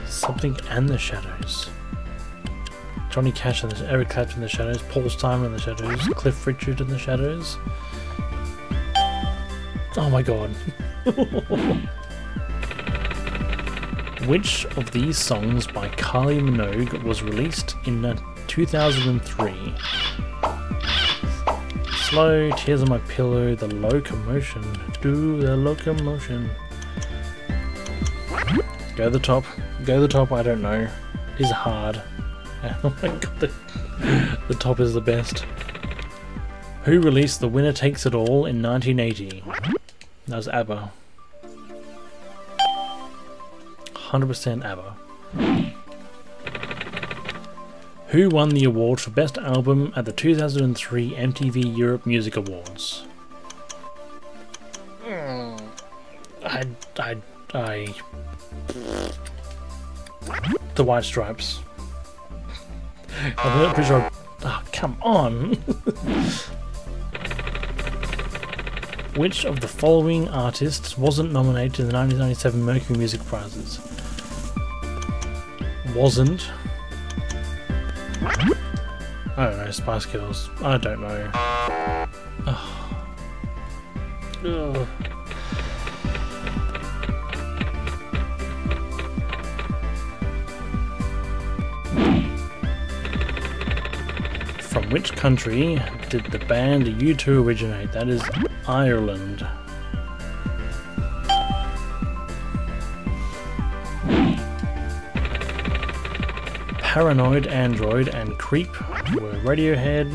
Something and the Shadows. Johnny Cash and Eric Clapton in the Shadows, Paul Simon in the Shadows, Cliff Richard in the Shadows. Oh my god. Which of these songs by Kylie Minogue was released in 2003? Slow, Tears on My Pillow, The Locomotion. Do the Locomotion. Go the top. Go the top, I don't know. It's hard. Oh my god, the top is the best. Who released The Winner Takes It All in 1980? That was ABBA. 100% ABBA. Who won the award for Best Album at the 2003 MTV Europe Music Awards? The White Stripes. I'm pretty sure. Oh, come on! Which of the following artists wasn't nominated in the 1997 Mercury Music Prizes? Wasn't. I don't know, Spice Girls. I don't know. Oh. Ugh. From which country did the band U2 originate? That is Ireland. Paranoid Android and Creep were Radiohead.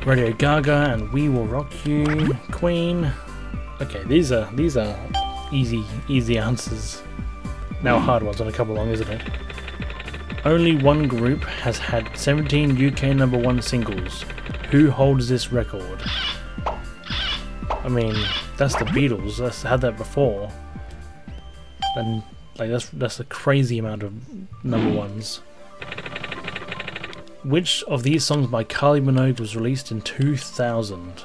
Radio Gaga and We Will Rock You, Queen. Okay, these are easy answers. Now hard ones on a couple long, isn't it? Only one group has had 17 UK #1 singles. Who holds this record? I mean, that's the Beatles. That's had that before, and like that's a crazy amount of #1s. Which of these songs by Kylie Minogue was released in 2000?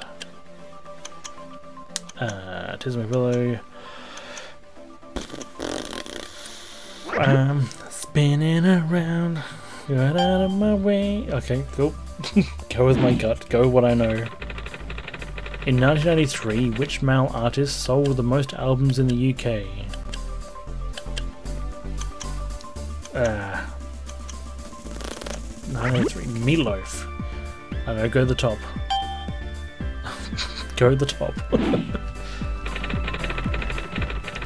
Tears My Pillow. Spinning around, got out of my way. Okay, cool. Go with my gut. Go with what I know. In 1993, which male artist sold the most albums in the UK? 1993. Meatloaf. I don't know, go to the top. Go to the top.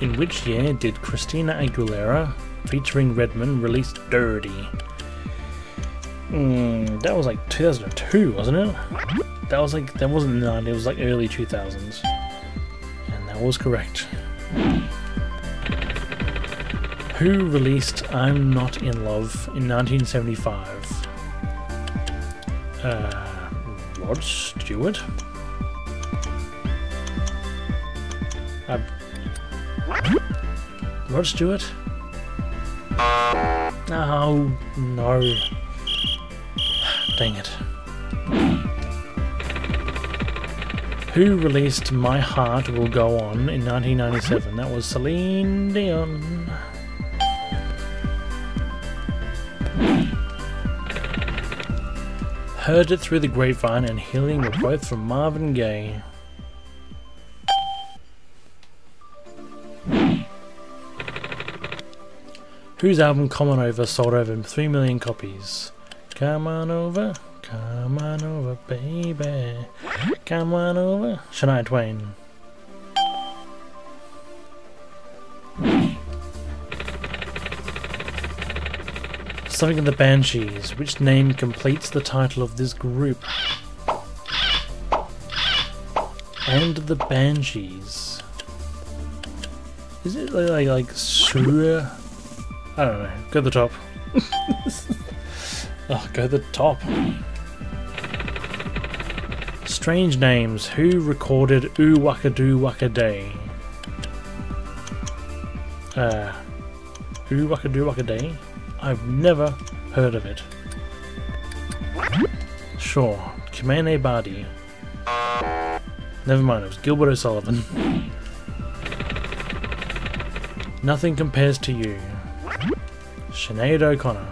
In which year did Christina Aguilera, featuring Redman, release Dirty? That was like 2002, wasn't it? That wasn't the 90s, it was like early 2000s. And that was correct. Who released I'm Not in Love in 1975? Rod Stewart? Rod Stewart? Oh, no. Dang it. Who released My Heart Will Go On in 1997? That was Celine Dion. Heard It Through the Grapevine and Healing were both from Marvin Gaye. Whose album Come On Over sold over 3 million copies? Come on over, baby. Come on over. Shania Twain. Something of the Banshees. Which name completes the title of this group? And the Banshees. Is it like Sura? I don't know. Go to the top. Oh, go to the top. Strange Names. Who recorded Ooh Waka Doo Waka Day? Ooh Waka Doo Waka Day? I've never heard of it. Sure. Kimene Bardi. Never mind, it was Gilbert O'Sullivan. Nothing Compares to You. Sinead O'Connor.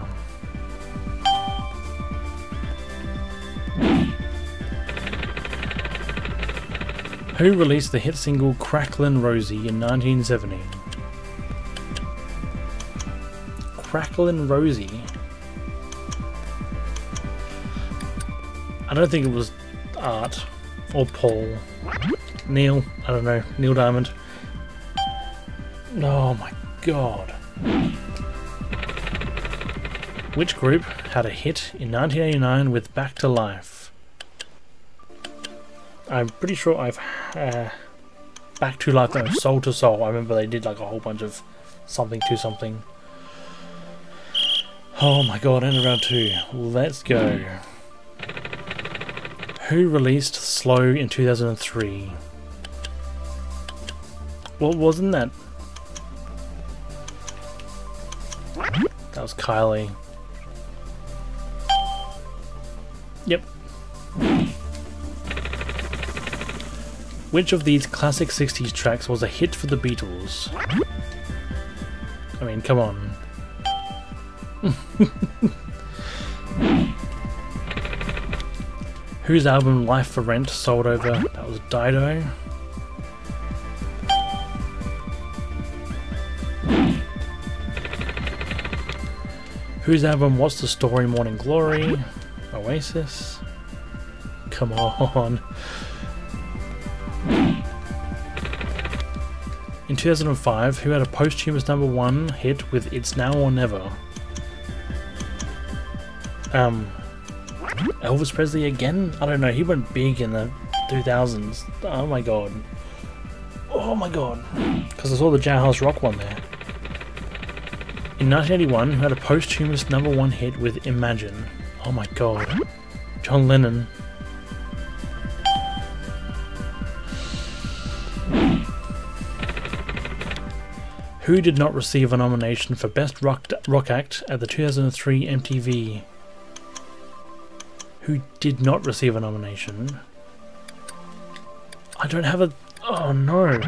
Who released the hit single Cracklin' Rosie in 1970? Cracklin' Rosie? I don't think it was Art or Paul. Neil, I don't know, Neil Diamond. Oh my god. Which group had a hit in 1989 with Back to Life? I'm pretty sure I've Back to Life, no, Soul to Soul. I remember they did like a whole bunch of something to something. Oh my god, and round 2. Let's go. Who released Slow in 2003? Well, wasn't that? That was Kylie. Yep. Which of these classic 60s tracks was a hit for the Beatles? I mean, come on. Whose album Life for Rent sold over? That was Dido. Whose album What's the Story Morning Glory? Oasis. Come on. In 2005, who had a posthumous #1 hit with It's Now or Never? Elvis Presley again? I don't know, he went big in the 2000s. Oh my god. Oh my god. Because I saw the Jailhouse Rock one there. In 1981, who had a posthumous #1 hit with Imagine. Oh my god. John Lennon. Who did not receive a nomination for Best Rock Act at the 2003 MTV? Who did not receive a nomination? I don't have a... Oh no.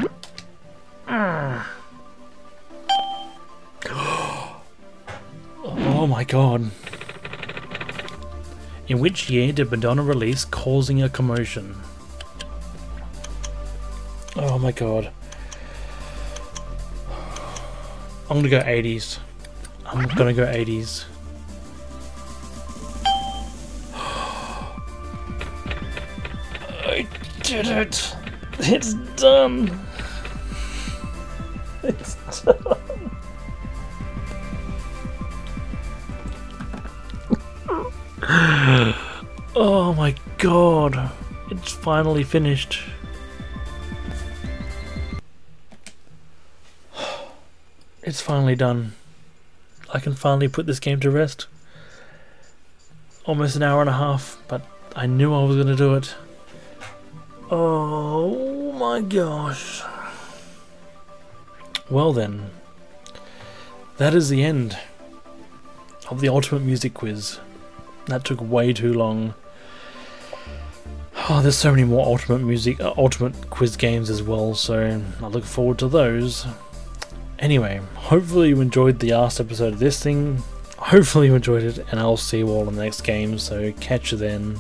Oh my god. In which year did Madonna release Causing a Commotion? Oh my god. I'm gonna go 80s. I'm gonna go 80s. I did it! It's done! It's done! Oh my god! It's finally finished. It's finally done. I can finally put this game to rest. Almost an hour and a half, but I knew I was going to do it. Oh my gosh. Well then, that is the end of the Ultimate Music Quiz. That took way too long. Oh, there's so many more Ultimate Quiz games as well, so I look forward to those. Anyway, hopefully you enjoyed the last episode of this thing. Hopefully you enjoyed it, and I'll see you all in the next game, so catch you then.